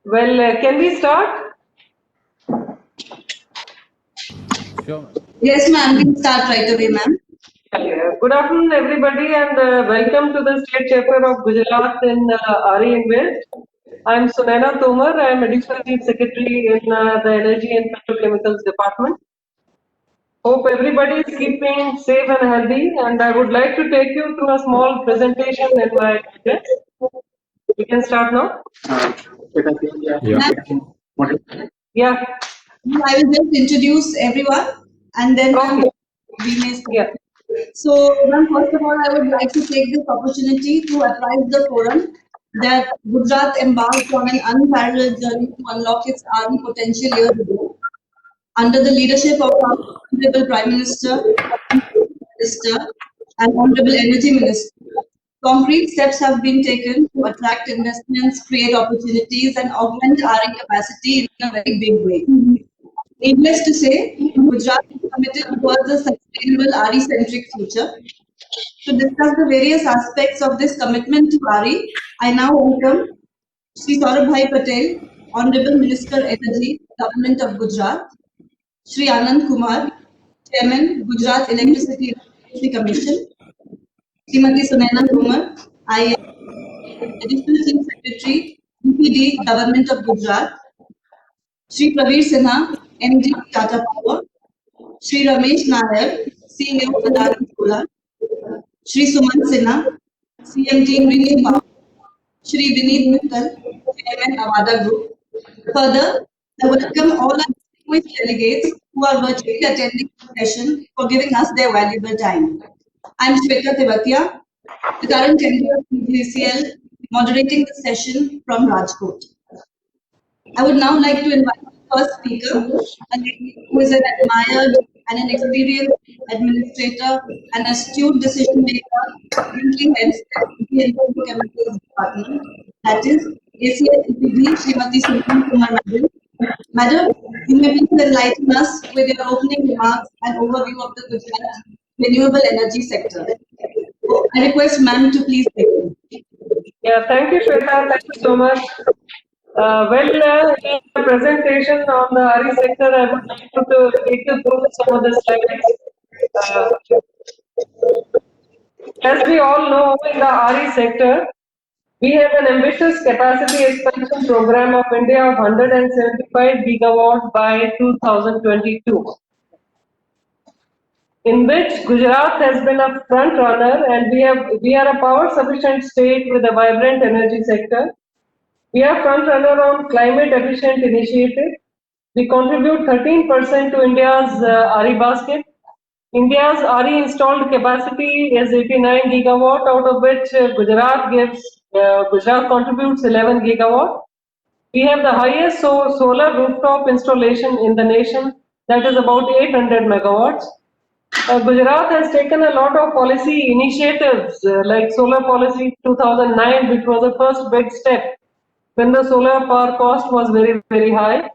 Well, can we start? Sure. Yes, ma'am. We'll start right away, ma'am. Good afternoon, everybody, and welcome to the State Chapter of Gujarat in RE Invest. I'm Sunaina Tomar. I'm Additional Chief Secretary in the Energy and Petrochemicals Department. Hope everybody is keeping safe and healthy, and I would like to take you through a small presentation in my address. We can start now. Yeah. Ma'am, Yeah. I will just introduce everyone and then ma'am, Okay. we may start. Yeah. So, ma'am, first of all, I would like to take this opportunity to advise the forum that Gujarat embarked on an unparalleled journey to unlock its RE potential years ago under the leadership of our Honorable Prime Minister, Minister, and Honorable Energy Minister. Concrete steps have been taken to attract investments, create opportunities, and augment RE capacity in a very big way. Needless to say, Gujarat is committed towards a sustainable RE-centric future. To discuss the various aspects of this commitment to RE, I now welcome Sri Saurabh Patel, Honorable Minister Energy, Government of Gujarat, Sri Anand Kumar, Chairman, Gujarat Electricity Regulatory Commission, Srimati Sunaina Tomar, I Additional Chief Secretary, UPD, Government of Gujarat, Sri Praveer Sinha, MD, Tata Power, Sri Ramesh Nair, CEO, Adani Solar, Sri Suman Sinha, CMD, Green Power, Sri Vineet Mittal, Chairman, Avada Group. Further, I welcome all our distinguished delegates who are virtually attending the session for giving us their valuable time. I'm Shweta Tevatia, the current MD of PGCL, moderating the session from Rajkot. I would now like to invite the first speaker, a lady who is an admired and an experienced administrator and astute decision maker, currently heads the Energy and Chemicals Department, that is ACL EPD, Srimati Suman Kumar Madam. Madam, you may please enlighten us with your opening remarks and overview of the Gujarat renewable energy sector. I request ma'am to please begin. Yeah, thank you, Shweta. Thank you so much. In the presentation on the RE sector, I would like to take you through some of the slides. Uh, as we all know, in the RE sector, we have an ambitious capacity expansion program of India of 175 gigawatt by 2022, in which Gujarat has been a front runner, and we are a power sufficient state with a vibrant energy sector. We are front runner on climate efficient initiative. We contribute 13% to India's RE basket. India's RE installed capacity is 89 gigawatt, out of which Gujarat contributes 11 gigawatt. We have the highest solar rooftop installation in the nation, that is about 800 megawatts. Gujarat has taken a lot of policy initiatives like Solar Policy 2009, which was the first big step when the solar power cost was very, very high.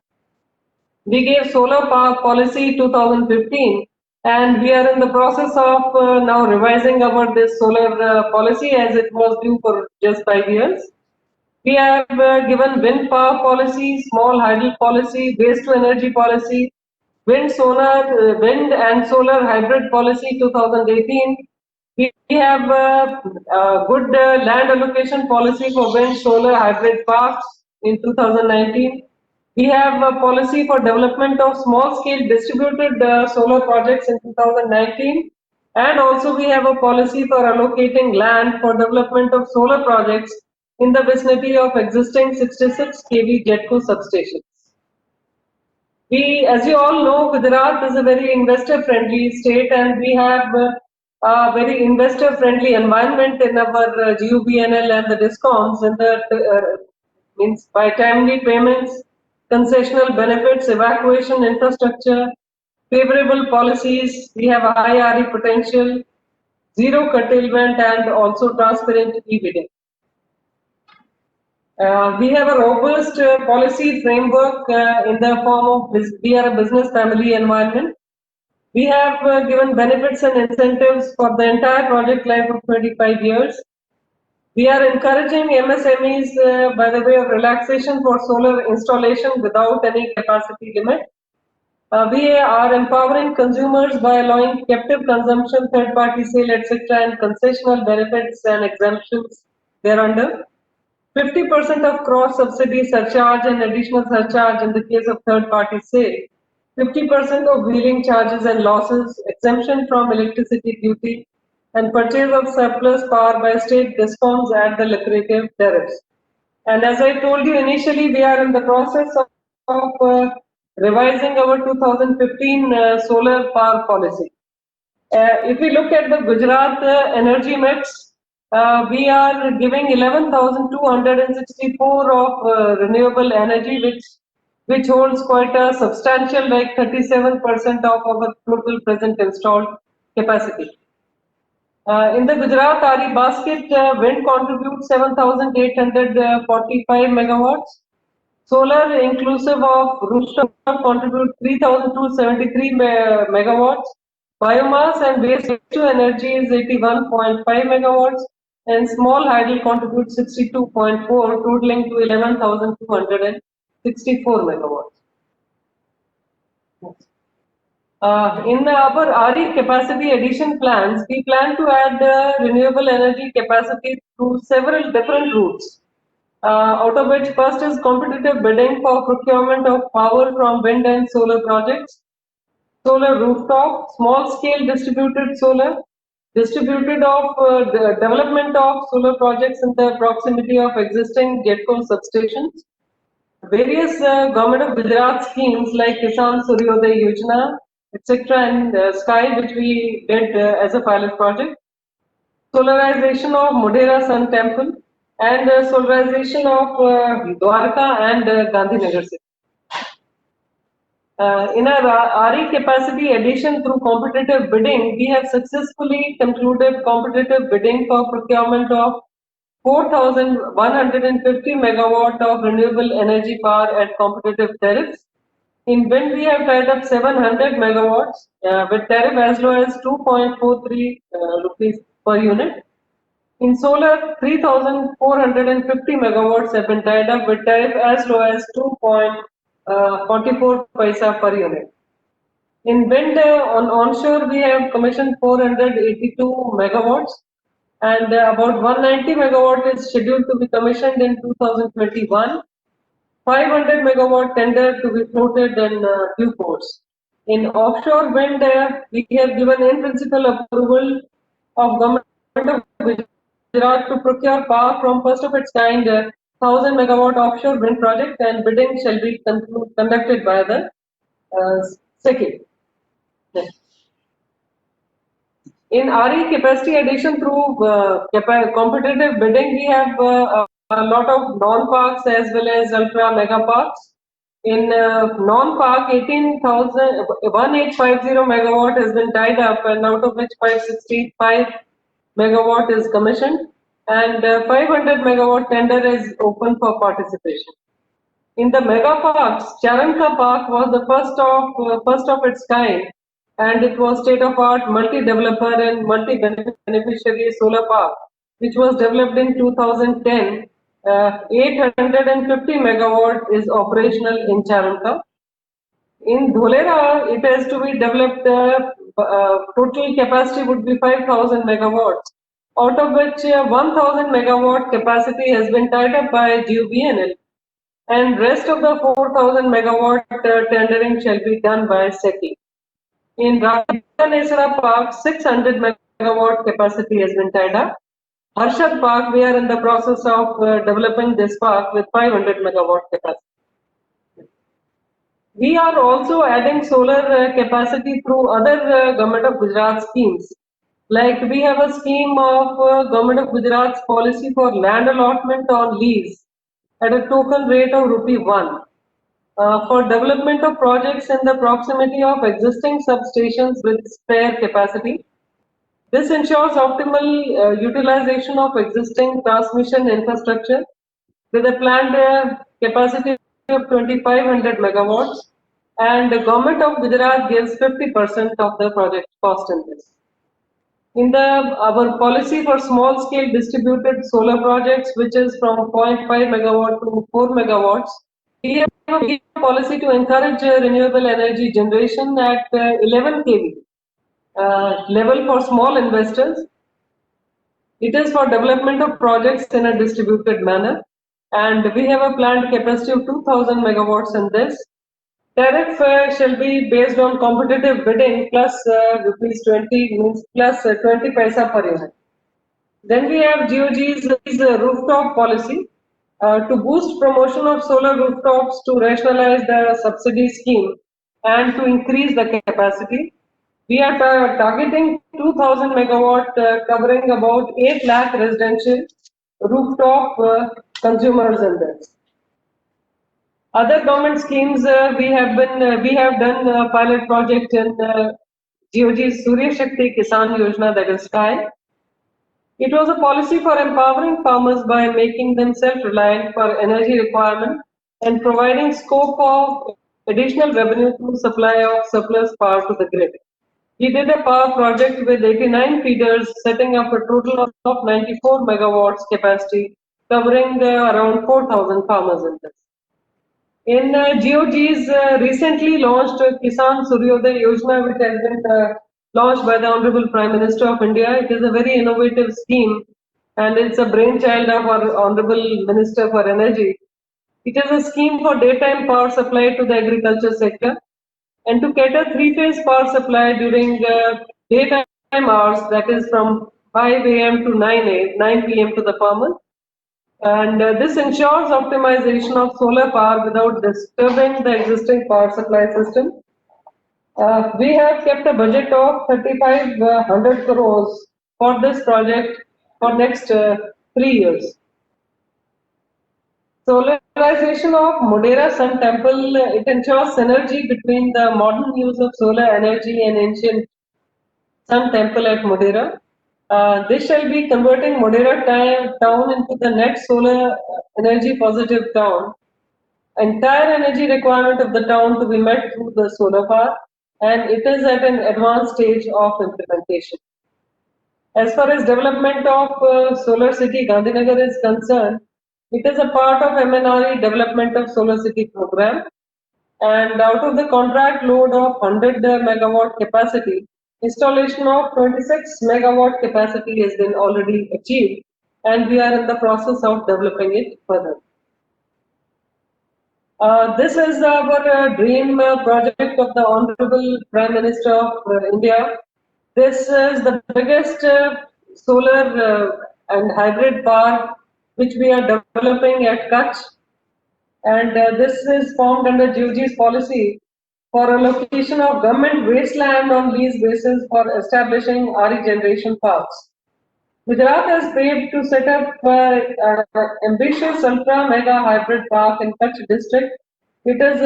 We gave Solar Power Policy 2015, and we are in the process of now revising our this solar policy, as it was due for just 5 years. We have given wind power policy, small hydel policy, waste to energy policy, wind and solar hybrid policy 2018. We have good land allocation policy for wind, solar, hybrid parks in 2019. We have a policy for development of small-scale distributed solar projects in 2019. And also we have a policy for allocating land for development of solar projects in the vicinity of existing 66 kV GETCO substations. As you all know, Gujarat is a very investor-friendly state, and we have a very investor-friendly environment in our GUVNL and the DISCOMs, and that means by timely payments, concessional benefits, evacuation infrastructure, favorable policies. We have a high RE potential, zero curtailment, and also transparent e-bidding. We have a robust policy framework in the form of we are a business family environment. We have given benefits and incentives for the entire project life of 25 years. We are encouraging MSMEs by the way of relaxation for solar installation without any capacity limit. We are empowering consumers by allowing captive consumption, third-party sale, etc., and concessional benefits and exemptions thereunder. 50% of cross subsidy surcharge and additional surcharge in the case of third-party sale. 50% of wheeling charges and losses, exemption from electricity duty, and purchase of surplus power by state discoms at the lucrative tariffs. And as I told you initially, we are in the process of revising our 2015 solar power policy. If we look at the Gujarat energy mix, we are giving 11,264 of renewable energy, which holds quite a substantial, like 37% of our total present installed capacity. In the Gujarat RE basket, wind contributes 7,845 megawatts. Solar, inclusive of rooftop, contribute 3,273 megawatts. Biomass and waste to energy is 81.5 megawatts, and small hydel contributes 62.4, totaling to 11,264 megawatts. In our RE capacity addition plans, we plan to add renewable energy capacity through several different routes. Out of which first is competitive bidding for procurement of power from wind and solar projects, solar rooftop, small scale distributed solar, distributed of the development of solar projects in the proximity of existing GETCO substations, various government of Gujarat schemes like Kisan Suryoday Yojana, etc., and Sky, which we did as a pilot project, solarization of Modhera Sun Temple, and solarization of Dwarka and Gandhinagar city. In our RE capacity addition through competitive bidding, we have successfully concluded competitive bidding for procurement of 4,150 megawatt of renewable energy power at competitive tariffs. In wind, we have tied up 700 megawatts with tariff as low as 2.43 rupees per unit. In solar, 3,450 megawatts have been tied up with tariff as low as 2.44 paisa per unit. In wind, on onshore, we have commissioned 482 megawatts, and about 190 megawatt is scheduled to be commissioned in 2021. 500 megawatt tender to be floated in due course. In offshore wind, we have given in principle approval of government of Gujarat to procure power from first of its kind 1,000 megawatt offshore wind project, and bidding shall be conducted by the SECI. In RE capacity addition through competitive bidding, we have a lot of non-parks as well as ultra mega parks. In non-park, 18,850 megawatt has been tied up, and out of which 565 megawatt is commissioned, and 500 megawatt tender is open for participation. In the mega parks, Charanka Park was the first of its kind, and it was state-of-art multi-developer and multi-beneficiary solar park, which was developed in 2010. 850 megawatt is operational in Charanka. In Dholera, it has to be developed. Total capacity would be 5,000 megawatts, out of which 1,000 megawatt capacity has been tied up by GUVNL, and rest of the 4,000 megawatt tendering shall be done by SECI. In Rajnesara Park, 600 megawatt capacity has been tied up. Harshad Park, we are in the process of developing this park with 500 megawatt capacity. We are also adding solar capacity through other Government of Gujarat schemes. Like we have a scheme of Government of Gujarat's policy for land allotment on lease at a token rate of ₹1 for development of projects in the proximity of existing substations with spare capacity. This ensures optimal utilization of existing transmission infrastructure with a planned capacity of 2,500 megawatts, and the Government of Gujarat gives 50% of the project cost in this. In our policy for small scale distributed solar projects, which is from 0.5 megawatt to 4 megawatts, we have a policy to encourage renewable energy generation at 11 kV level for small investors. It is for development of projects in a distributed manner, and we have a planned capacity of 2000 megawatts in this. Tariff shall be based on competitive bidding plus rupees 20 means plus 20 paisa per unit. Then we have GOG's rooftop policy to boost promotion of solar rooftops, to rationalize the subsidy scheme and to increase the capacity. We are targeting 2000 megawatt covering about 8 lakh residential rooftop consumers in this. Other government schemes, we have done a pilot project in GOG's Surya Shakti Kisan Yojana, that is SKY. It was a policy for empowering farmers by making them self-reliant for energy requirement and providing scope of additional revenue through supply of surplus power to the grid. We did a power project with 89 feeders, setting up a total of 94 megawatts capacity, covering around 4,000 farmers in this. In GOG's recently launched Kisan Suryodaya Yojana, which has been launched by the Honorable Prime Minister of India, it is a very innovative scheme and it's a brainchild of our Honorable Minister for Energy. It is a scheme for daytime power supply to the agriculture sector and to cater three-phase power supply during daytime hours, that is from 5 a.m. to 9 p.m. to the farmers. And this ensures optimization of solar power without disturbing the existing power supply system. We have kept a budget of 3,500 crores for this project for next 3 years. Solarization of Modhera Sun Temple, it ensures synergy between the modern use of solar energy and ancient Sun Temple at Modhera. This shall be converting Modhera town into the net solar energy positive town. Entire energy requirement of the town to be met through the solar power, and it is at an advanced stage of implementation. As far as development of Solar City Gandhinagar is concerned, it is a part of MNRE Development of Solar City program, and out of the contract load of 100 megawatt capacity, installation of 26 megawatt capacity has been already achieved, and we are in the process of developing it further. This is our dream project of the Honorable Prime Minister of India. This is the biggest solar and hybrid park which we are developing at Kutch, and this is formed under GOG's policy for allocation of government wasteland on lease basis for establishing RE generation parks. Gujarat has paved to set up ambitious ultra mega hybrid park in Kutch district. It is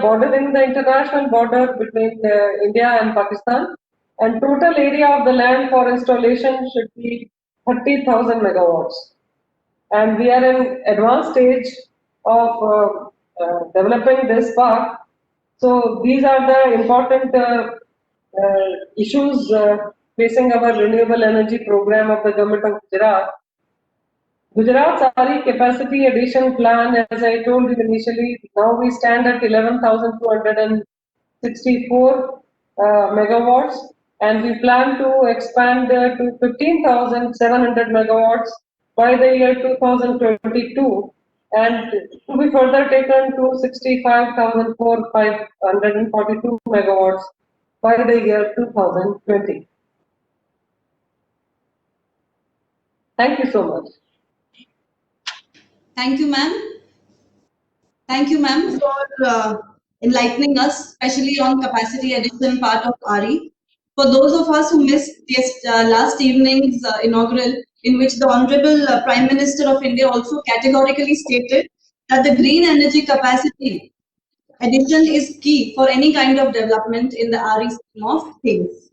bordering the international border between India and Pakistan, and total area of the land for installation should be 30,000 megawatts. And we are in advanced stage of developing this park. So these are the important issues facing our renewable energy program of the government of Gujarat. Gujarat's RE capacity addition plan, as I told you initially, now we stand at 11,264 megawatts, and we plan to expand to 15,700 megawatts by the year 2022, and to be further taken to 65,542 megawatts by the year 2020. Thank you so much. Thank you, ma'am. Thank you, ma'am, for enlightening us, especially on capacity addition part of RE. For those of us who missed last evening's inaugural, in which the Honorable Prime Minister of India also categorically stated that the green energy capacity addition is key for any kind of development in the RE scheme of things.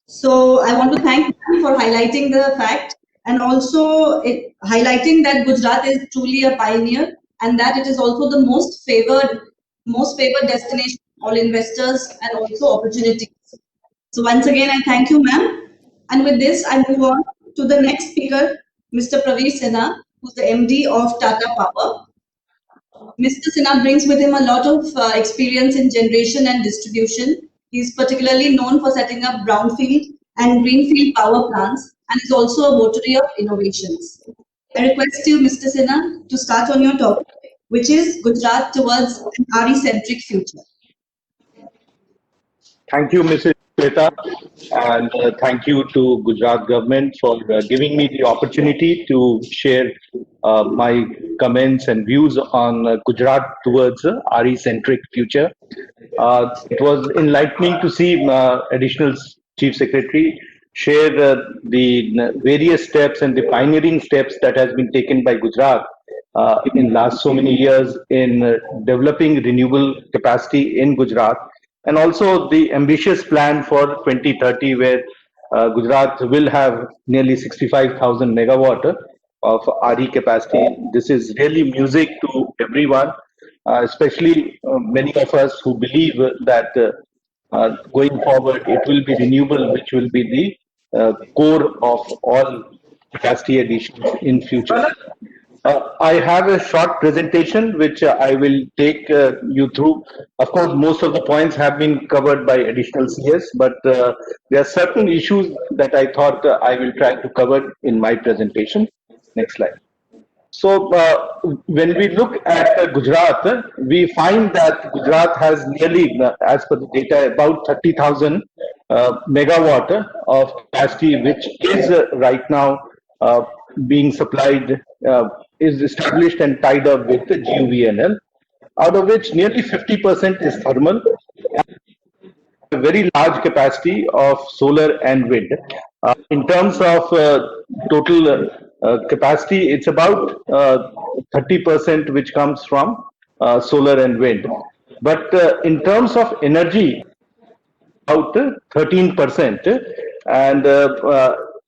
So I want to thank you for highlighting the fact, and also highlighting that Gujarat is truly a pioneer, and that it is also the most favored destination for all investors and also opportunities. So once again, I thank you, ma'am. And with this, I move on to the next speaker, Mr. Praveer Sinha, who's the MD of Tata Power. Mr. Sinha brings with him a lot of experience in generation and distribution. He is particularly known for setting up brownfield and greenfield power plants and is also a votary of innovations. I request you, Mr. Sinha, to start on your topic, which is Gujarat towards an RE-centric future. Thank you, Mrs. Shweta, and thank you to Gujarat government for giving me the opportunity to share my comments and views on Gujarat towards a RE-centric future. It was enlightening to see Additional Chief Secretary share the various steps and the pioneering steps that has been taken by Gujarat in last so many years in developing renewable capacity in Gujarat, and also the ambitious plan for 2030 where Gujarat will have nearly 65,000 megawatt of RE capacity. This is really music to everyone, especially many of us who believe that going forward it will be renewable, which will be the core of all capacity additions in future. I have a short presentation which I will take you through. Of course, most of the points have been covered by additional CS, but there are certain issues that I thought I will try to cover in my presentation. Next slide. So, when we look at Gujarat, we find that Gujarat has nearly, as per the data, about 30,000 megawatt of capacity, which is right now being supplied, is established and tied up with the GUVNL, out of which nearly 50% is thermal, a very large capacity of solar and wind. In terms of total capacity, it's about 30% which comes from solar and wind. But in terms of energy, about 13%, and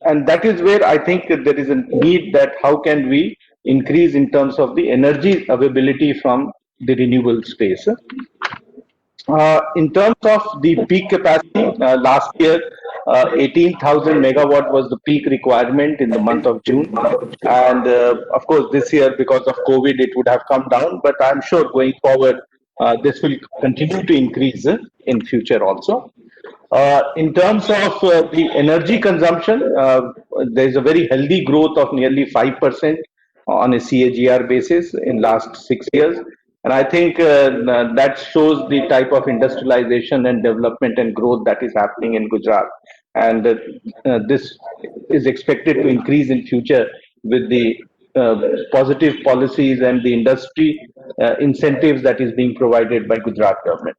and that is where I think there is a need that how can we increase in terms of the energy availability from the renewable space. In terms of the peak capacity, last year 18,000 megawatt was the peak requirement in the month of June, and of course this year because of COVID it would have come down, but I'm sure going forward this will continue to increase in future also. In terms of the energy consumption, there is a very healthy growth of nearly 5% on a CAGR basis in last 6 years. And I think that shows the type of industrialization and development and growth that is happening in Gujarat. And this is expected to increase in future with the positive policies and the industry incentives that is being provided by Gujarat government.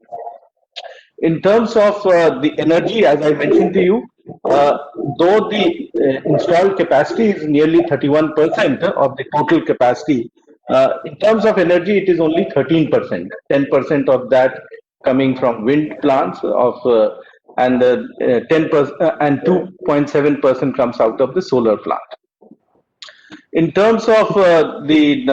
In terms of the energy, as I mentioned to you, though the installed capacity is nearly 31% of the total capacity, in terms of energy, it is only 13%. 10% of that coming from wind plants and 10% and 2.7% comes out of the solar plant. In terms of the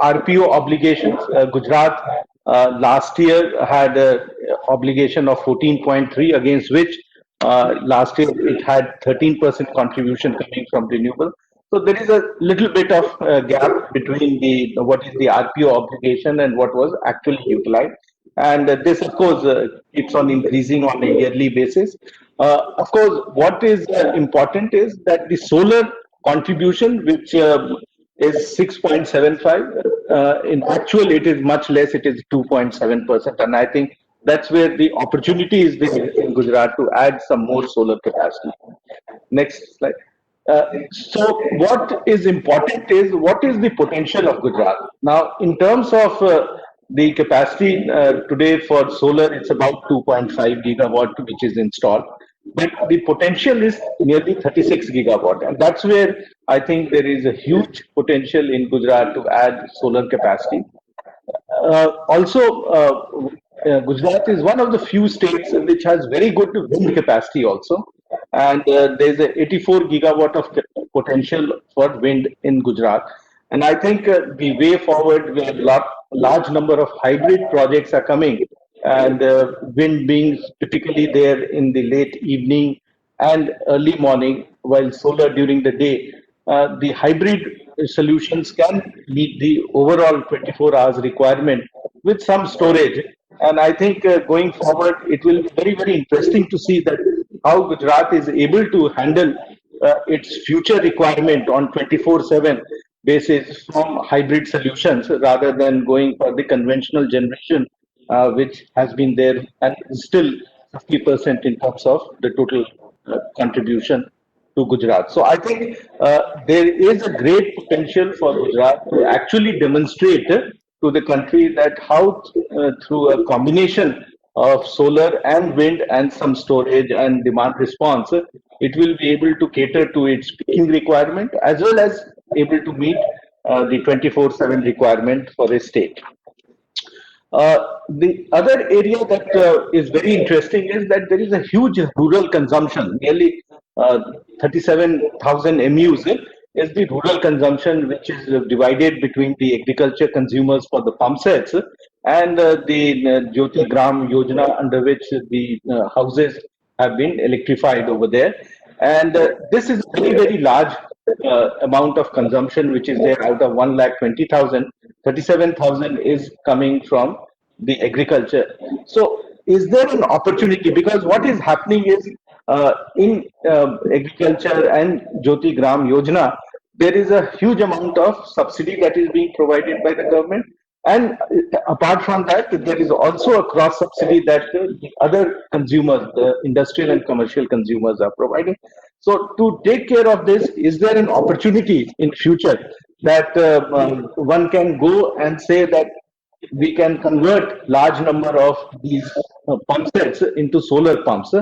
RPO obligations, Gujarat last year had an obligation of 14.3, against which last year it had 13% contribution coming from renewable. So there is a little bit of gap between the what is the RPO obligation and what was actually utilized. And this, of course, keeps on increasing on a yearly basis. Of course, what is important is that the solar contribution, which is 6.75, in actual it is much less, it is 2.7%. And I think that's where the opportunity is there in Gujarat to add some more solar capacity. Next slide. So what is important is what is the potential of Gujarat. Now, in terms of the capacity today for solar, it's about 2.5 gigawatt which is installed. But the potential is nearly 36 gigawatt, and that's where I think there is a huge potential in Gujarat to add solar capacity. Gujarat is one of the few states which has very good wind capacity also, and there's a 84 gigawatt of potential for wind in Gujarat. And I think the way forward, where large number of hybrid projects are coming, and wind being typically there in the late evening and early morning, while solar during the day. The hybrid solutions can meet the overall 24 hours requirement with some storage. And I think going forward, it will be very, very interesting to see that how Gujarat is able to handle its future requirement on 24/7 basis from hybrid solutions rather than going for the conventional generation, which has been there and is still 50% in terms of the total contribution to Gujarat. So I think there is a great potential for Gujarat to actually demonstrate to the country that how through a combination of solar and wind and some storage and demand response, it will be able to cater to its peaking requirement as well as able to meet the 24/7 requirement for a state. The other area that is very interesting is that there is a huge rural consumption. Nearly 37,000 MUs is the rural consumption, which is divided between the agriculture consumers for the pump sets and the Jyoti Gram Yojana, under which the houses have been electrified over there. And this is a very, very large amount of consumption which is there. Out of 1,20,000, 37,000 is coming from the agriculture. So is there an opportunity? Because what is happening is in agriculture and Jyoti Gram Yojana, there is a huge amount of subsidy that is being provided by the government. And apart from that, there is also a cross subsidy that the other consumers, the industrial and commercial consumers, are providing. So to take care of this, is there an opportunity in future that one can go and say that we can convert large number of these pump sets into solar pumps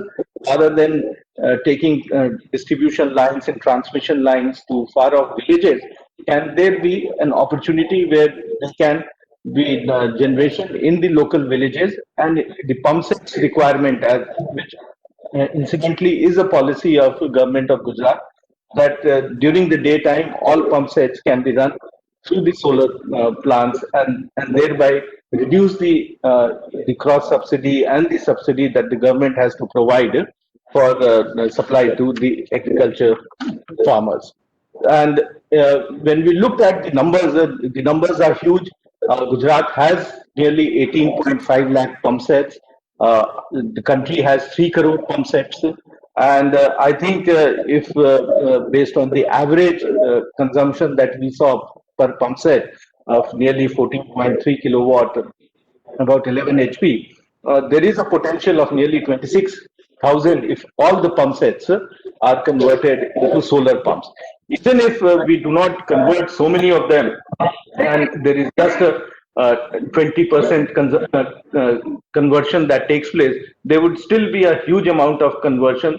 rather than taking distribution lines and transmission lines to far off villages? Can there be an opportunity where there can be generation in the local villages and the pump sets requirement, as which incidentally is a policy of government of Gujarat, that during the daytime all pump sets can be run through the solar plants, and thereby reduce the cross subsidy and the subsidy that the government has to provide for supply to the agriculture farmers. And when we looked at the numbers are huge. Gujarat has nearly 18.5 lakh pump sets. The country has 3 crore pump sets. And I think if based on the average consumption that we saw per pump set of nearly 14.3 kilowatt, about 11 HP, there is a potential of nearly 26,000 if all the pump sets are converted into solar pumps. Even if we do not convert so many of them, and there is just a 20% conversion that takes place, there would still be a huge amount of conversion,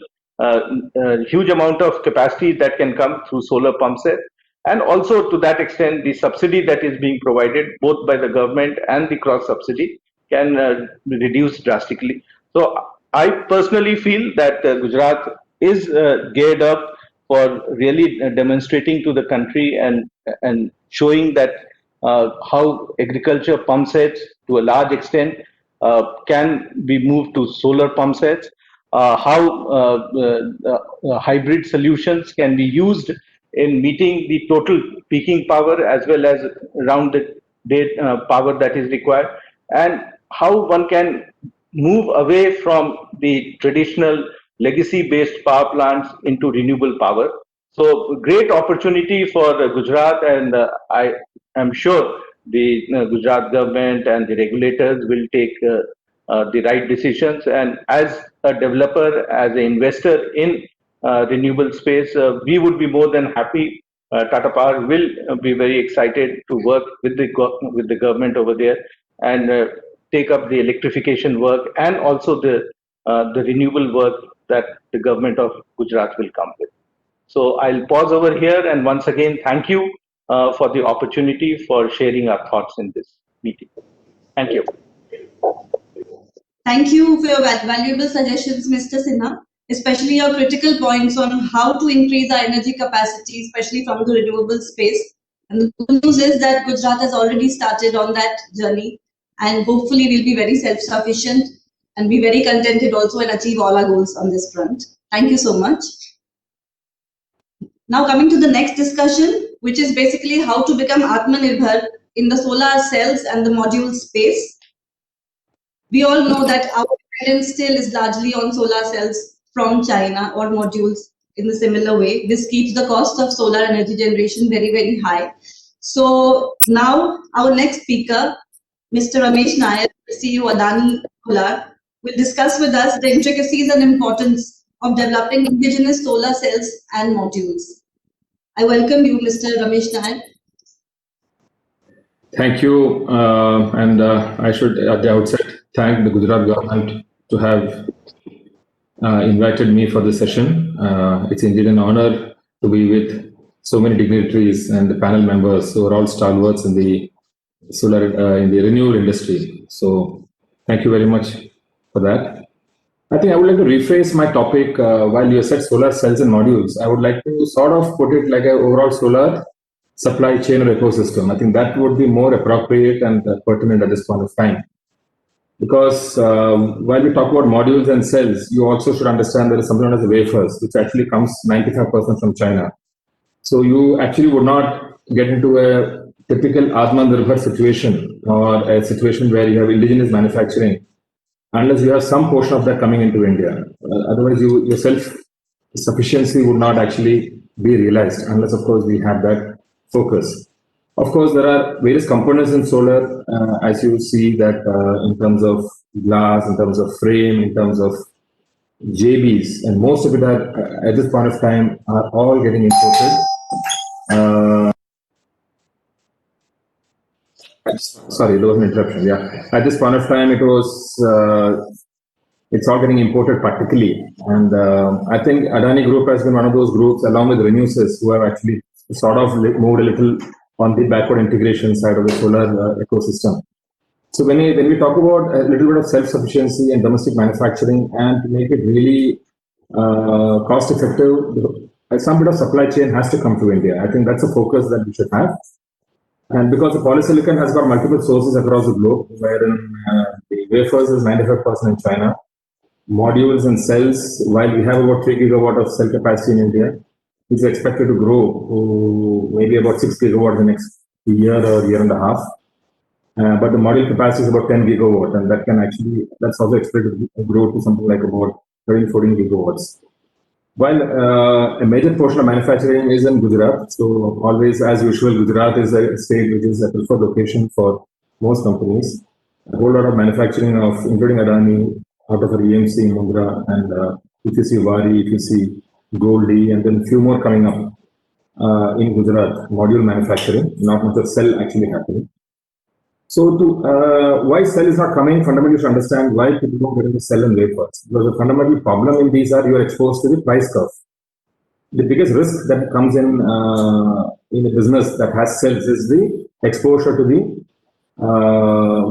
huge amount of capacity that can come through solar pump sets. And also to that extent, the subsidy that is being provided both by the government and the cross subsidy can be reduced drastically. So I personally feel that Gujarat is geared up for really demonstrating to the country and showing that how agriculture pump sets to a large extent can be moved to solar pump sets, how hybrid solutions can be used in meeting the total peaking power as well as round the day power that is required, and how one can move away from the traditional legacy based power plants into renewable power. So great opportunity for Gujarat, and I am sure the Gujarat government and the regulators will take the right decisions. And as a developer, as an investor in renewable space, we would be more than happy. Tata Power will be very excited to work with the government over there and take up the electrification work and also the renewable work that the government of Gujarat will come with. So I'll pause over here, and once again, thank you for the opportunity for sharing our thoughts in this meeting. Thank you. Thank you for your valuable suggestions, Mr. Sinha, especially your critical points on how to increase our energy capacity, especially from the renewable space. And the good news is that Gujarat has already started on that journey, and hopefully we'll be very self-sufficient and be very contented also and achieve all our goals on this front. Thank you so much. Now coming to the next discussion, which is basically how to become Atmanirbhar in the solar cells and the module space. We all know that our dependence still is largely on solar cells from China or modules in a similar way. This keeps the cost of solar energy generation very, very high. So now our next speaker, Mr. Ramesh Nair, CEO Adani Solar, will discuss with us the intricacies and importance of developing indigenous solar cells and modules. I welcome you, Mr. Ramesh Nair. Thank you, and I should at the outset thank the Gujarat government to have invited me for this session. It's indeed an honor to be with so many dignitaries and the panel members who are all stalwarts in the solar, in the renewable industry. So thank you very much for that. I think I would like to rephrase my topic. While you said solar cells and modules, I would like to sort of put it like an overall solar supply chain or ecosystem. I think that would be more appropriate and pertinent at this point of time. Because while we talk about modules and cells, you also should understand there is something known as the wafers, which actually comes 95% from China. So you actually would not get into a typical Atmanirbhar situation or a situation where you have indigenous manufacturing unless you have some portion of that coming into India. Otherwise, your self-sufficiency would not actually be realized unless, of course, we have that focus. Of course, there are various components in solar, as you see that in terms of glass, in terms of frame, in terms of JBs, and most of it are, at this point of time, are all getting imported. Sorry, there was an interruption. Yeah, at this point of time, it's all getting imported practically, and I think Adani Group has been one of those groups, along with Renewsys, who have actually sort of moved a little on the backward integration side of the solar ecosystem. So when we talk about a little bit of self-sufficiency and domestic manufacturing, and to make it really cost-effective, some bit of supply chain has to come to India. I think that's a focus that we should have. And because the polysilicon has got multiple sources across the globe, wherein the wafers is 95% in China, modules and cells, while we have about 3 gigawatt of cell capacity in India, which is expected to grow to maybe about 6 gigawatts in the next year or year and a half. But the module capacity is about 10 gigawatt, and that's also expected to grow to something like about 13, 14 gigawatts. While a major portion of manufacturing is in Gujarat, so always, as usual, Gujarat is a state which is a preferred location for most companies. A whole lot of manufacturing of, including Adani, out of our EMC, Mundra, and if you see Wari, if you see Goldie, and then a few more coming up in Gujarat, module manufacturing, not much of cell actually happening. So why cell is not coming, fundamentally you should understand why people don't get into cell and wafers. Because the fundamental problem in these are you are exposed to the price curve. The biggest risk that comes in a business that has cells is the exposure to the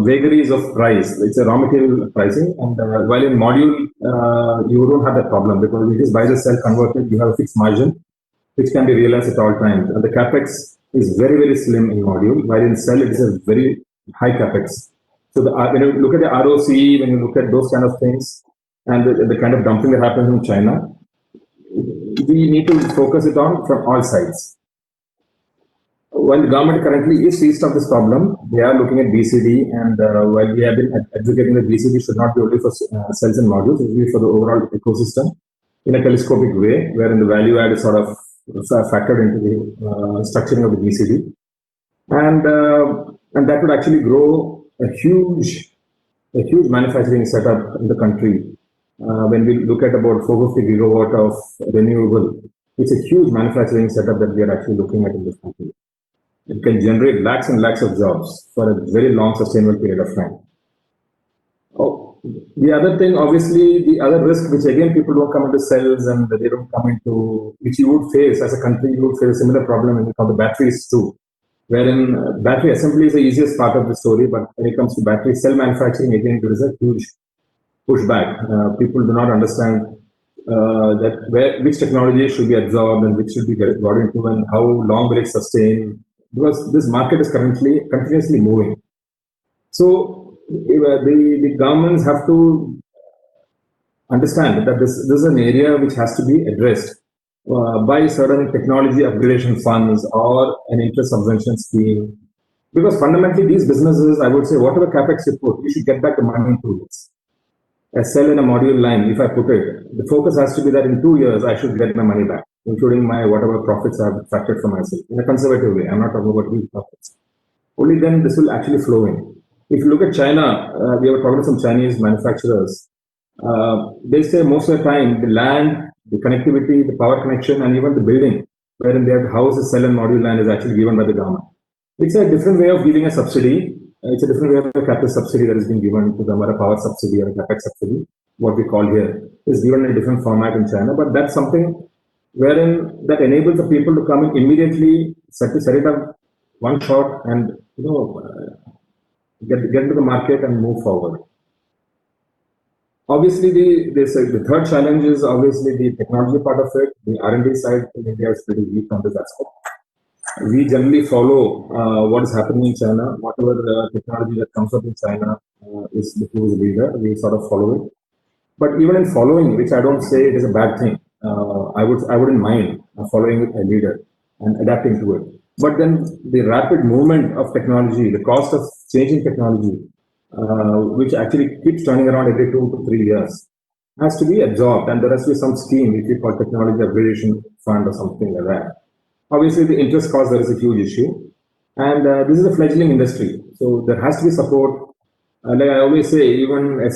vagaries of price. It's a raw material pricing, and while in module you don't have that problem because you just buy the cell converted, you have a fixed margin which can be realized at all times. And the capex is very, very slim in module, while in cell it is a very high capex. So when you look at the ROC, when you look at those kind of things, and the kind of dumping that happens in China, we need to focus it on from all sides. While the government currently is seized of this problem, they are looking at BCD, and while we have been advocating that BCD should not be only for cells and modules, it will be for the overall ecosystem in a telescopic way, wherein the value add is sort of factored into the structuring of the BCD. And that would actually grow a huge manufacturing setup in the country. When we look at about 450 gigawatt of renewable, it's a huge manufacturing setup that we are actually looking at in this country. It can generate lakhs and lakhs of jobs for a very long, sustainable period of time. Oh, the other thing, obviously, the other risk, which again people don't come into cells and they don't come into, which you would face as a country, you would face a similar problem when you come to batteries too. Wherein battery assembly is the easiest part of the story, but when it comes to battery cell manufacturing, again, there is a huge pushback. People do not understand which technology should be absorbed and which should be brought into, and how long will it sustain, because this market is currently continuously moving. So the governments have to understand that this is an area which has to be addressed by certain technology upgradation funds or an interest subvention scheme. Because fundamentally, these businesses, I would say, whatever capex you put, you should get back the money in 2 years. A cell in a module line, if I put it, the focus has to be that in 2 years, I should get my money back, including my whatever profits I've factored for myself in a conservative way. I'm not talking about huge profits. Only then this will actually flow in. If you look at China, we were talking to some Chinese manufacturers. They say most of the time the land, the connectivity, the power connection, and even the building wherein their house is cell and module land is actually given by the government. It's a different way of giving a subsidy. It's a different way of a capital subsidy that is being given to them, or a power subsidy or a capex subsidy, what we call here, is given in a different format in China. But that's something wherein that enables the people to come in immediately, set it up one shot, and get into the market and move forward. Obviously, the third challenge is obviously the technology part of it. The R&D side in India is pretty weak on this aspect. We generally follow what is happening in China. Whatever technology that comes up in China is the who's leader. We sort of follow it. But even in following, which I don't say it is a bad thing, I wouldn't mind following a leader and adapting to it. But then the rapid movement of technology, the cost of changing technology, which actually keeps turning around every 2 to 3 years, has to be absorbed, and there has to be some scheme which we call technology upgradation fund or something like that. Obviously, the interest cost there is a huge issue, and this is a fledgling industry, so there has to be support. Like I always say, even a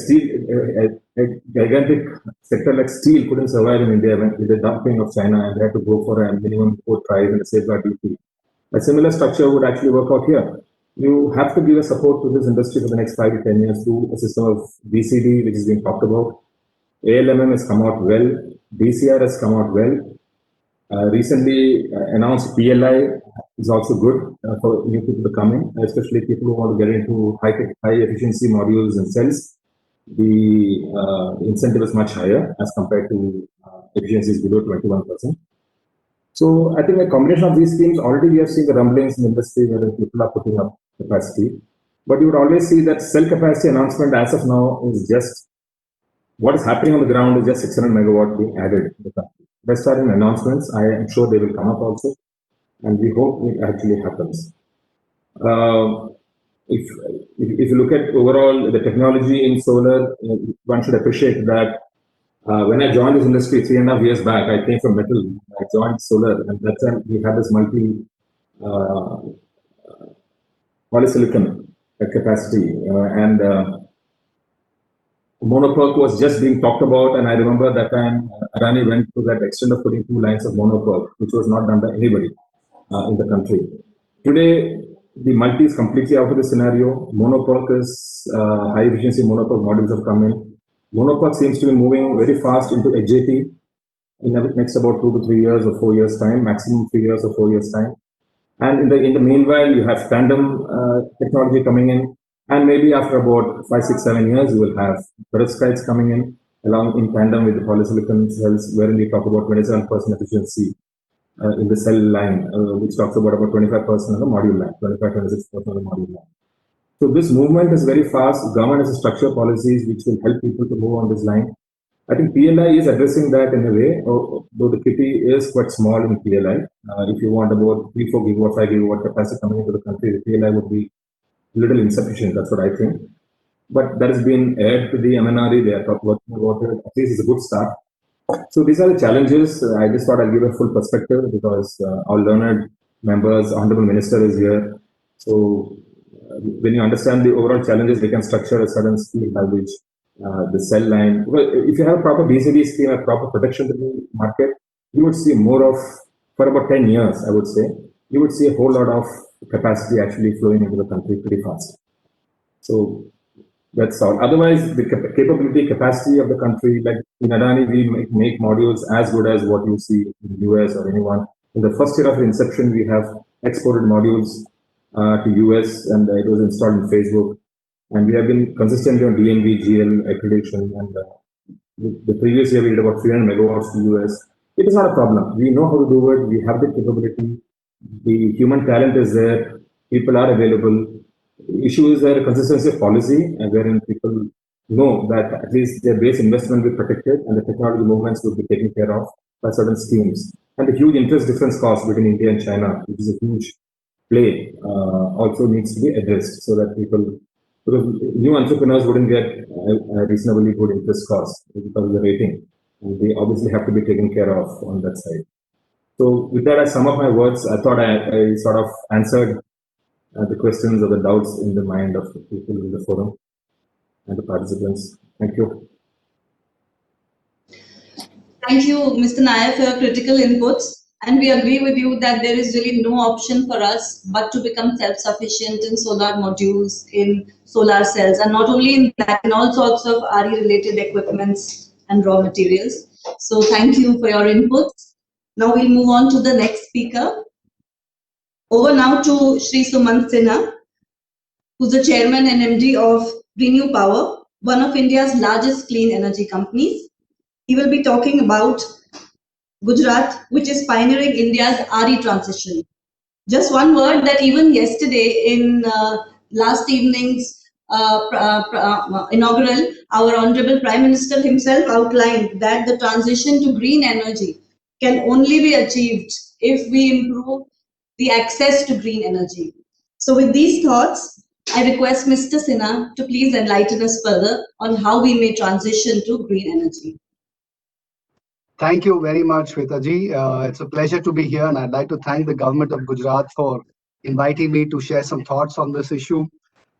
gigantic sector like steel couldn't survive in India with the dumping of China, and they had to go for a minimum import price and a safeguard duty. A similar structure would actually work out here. You have to give a support to this industry for the next 5 to 10 years through a system of BCD, which is being talked about. ALMM has come out well. DCR has come out well. Recently announced PLI is also good for new people to come in, especially people who want to get into high efficiency modules and cells. The incentive is much higher as compared to efficiencies below 21%. So I think a combination of these schemes, already we have seen the rumblings in the industry where people are putting up capacity. But you would always see that cell capacity announcement as of now is just what is happening on the ground is just 600 megawatt being added to the country. Rest are in announcements. I am sure they will come up also, and we hope it actually happens. If you look at overall the technology in solar, one should appreciate that when I joined this industry 3.5 years back, I came from metal. I joined solar, and that's when we had this multi polysilicon capacity, and mono-PERC was just being talked about. And I remember that time Adani went to that extent of putting 2 lines of mono-PERC, which was not done by anybody in the country. Today, the multi is completely out of the scenario. Mono-PERC is high efficiency mono-PERC modules have come in. Mono-PERC seems to be moving very fast into HJT in the next about 2 to 3 years or 4 years time, maximum 3 years or 4 years time. And in the meanwhile, you have tandem technology coming in, and maybe after about 5, 6, 7 years, you will have perovskites coming in along in tandem with the polysilicon cells, wherein we talk about 27% efficiency in the cell line, which talks about 25% of the module line, 25-26% of the module line. So this movement is very fast. Government has structured policies which will help people to move on this line. I think PLI is addressing that in a way, though the kitty is quite small in PLI. If you want about 3, 4 gigawatt, 5 gigawatt capacity coming into the country, the PLI would be a little insufficient. That's what I think. But that has been aired to the MNRE. They are working about it. At least it's a good start. So these are the challenges. I just thought I'll give a full perspective because our learned members, Honorable Minister is here. So when you understand the overall challenges, they can structure a certain scheme by which the cell line. Well, if you have a proper BCD scheme, a proper protection to the market, you would see more of, for about 10 years, I would say, you would see a whole lot of capacity actually flowing into the country pretty fast. So that's all. Otherwise, the capability, capacity of the country, like in Adani, we make modules as good as what you see in the US or anyone. In the first year of inception, we have exported modules to US, and it was installed in Facebook. And we have been consistently on DNV, GL accreditation. And the previous year, we did about 300 megawatts to US. It is not a problem. We know how to do it. We have the capability. The human talent is there. People are available. The issue is there a consistency of policy, and wherein people know that at least their base investment will be protected and the technology movements will be taken care of by certain schemes. And the huge interest difference cost between India and China, which is a huge play, also needs to be addressed so that people, because new entrepreneurs wouldn't get a reasonably good interest cost because of the rating. And they obviously have to be taken care of on that side. So with that, I sum up my words. I thought I sort of answered the questions or the doubts in the mind of the people in the forum and the participants. Thank you. Thank you, Mr. Nair, for your critical inputs. And we agree with you that there is really no option for us but to become self-sufficient in solar modules, in solar cells, and not only in that, in all sorts of RE-related equipments and raw materials. So thank you for your inputs. Now we'll move on to the next speaker. Over now to Shri Sumant Sinha, who's the chairman and MD of Renew Power, one of India's largest clean energy companies. He will be talking about Gujarat, which is pioneering India's RE transition. Just one word that even yesterday in last evening's inaugural, our Honorable Prime Minister himself outlined that the transition to green energy can only be achieved if we improve the access to green energy. So with these thoughts, I request Mr. Sinha to please enlighten us further on how we may transition to green energy. Thank you very much, Shwetaji. It's a pleasure to be here, and I'd like to thank the government of Gujarat for inviting me to share some thoughts on this issue.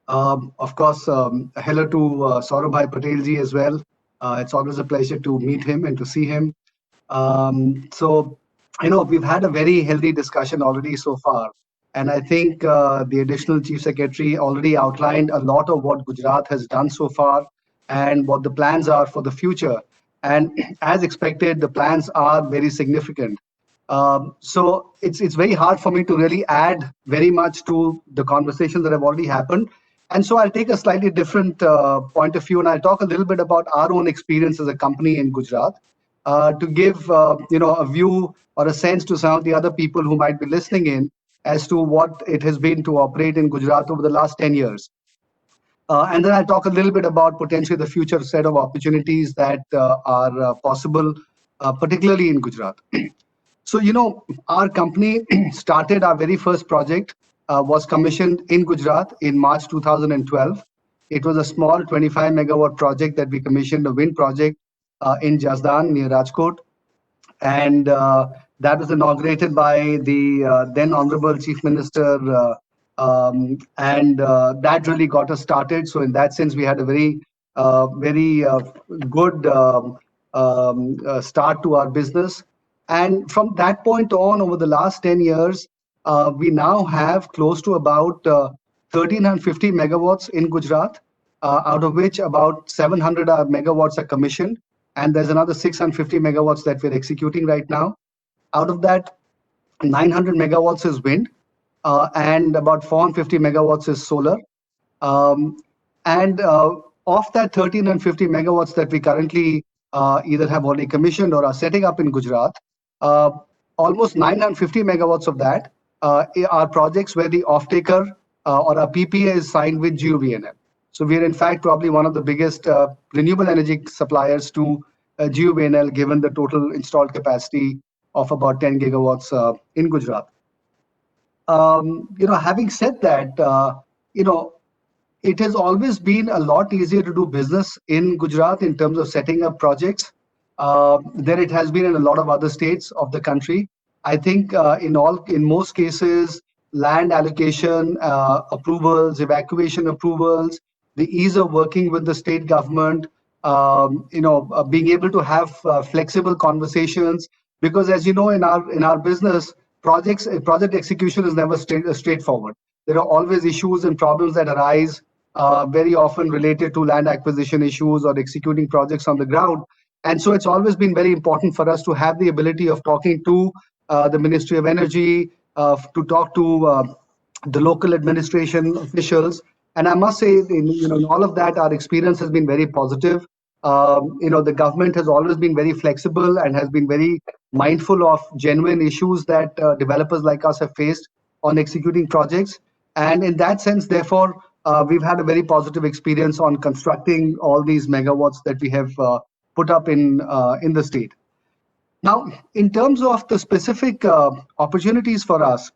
Of course, hello to Saurabhai Patelji as well. It's always a pleasure to meet him and to see him. So, we've had a very healthy discussion already so far. And I think the additional Chief Secretary already outlined a lot of what Gujarat has done so far and what the plans are for the future. And as expected, the plans are very significant. So it's very hard for me to really add very much to the conversations that have already happened. And so I'll take a slightly different point of view, and I'll talk a little bit about our own experience as a company in Gujarat to give a view or a sense to some of the other people who might be listening in as to what it has been to operate in Gujarat over the last 10 years. And then I'll talk a little bit about potentially the future set of opportunities that are possible, particularly in Gujarat. So, our company started our very first project, was commissioned in Gujarat in March 2012. It was a small 25 megawatt project that we commissioned, a wind project in Jasdan near Rajkot. And that was inaugurated by the then Honorable Chief Minister, and that really got us started. So in that sense, we had a very good start to our business. And from that point on, over the last 10 years, we now have close to about 1,350 megawatts in Gujarat, out of which about 700 megawatts are commissioned. And there's another 650 megawatts that we're executing right now. Out of that, 900 megawatts is wind, and about 450 megawatts is solar. And of that 1,350 megawatts that we currently either have already commissioned or are setting up in Gujarat, almost 950 megawatts of that are projects where the off-taker or a PPA is signed with GUVNL. So we are in fact probably one of the biggest renewable energy suppliers to GUVNL, given the total installed capacity of about 10 gigawatts in Gujarat. Having said that, it has always been a lot easier to do business in Gujarat in terms of setting up projects than it has been in a lot of other states of the country. I think in most cases, land allocation approvals, evacuation approvals, the ease of working with the state government, being able to have flexible conversations, because as you know, in our business, project execution is never straightforward. There are always issues and problems that arise, very often related to land acquisition issues or executing projects on the ground. And so it's always been very important for us to have the ability of talking to the Ministry of Energy, to talk to the local administration officials. And I must say, in all of that, our experience has been very positive. The government has always been very flexible and has been very mindful of genuine issues that developers like us have faced on executing projects. And in that sense, therefore, we've had a very positive experience on constructing all these megawatts that we have put up in the state. Now, in terms of the specific opportunities for us,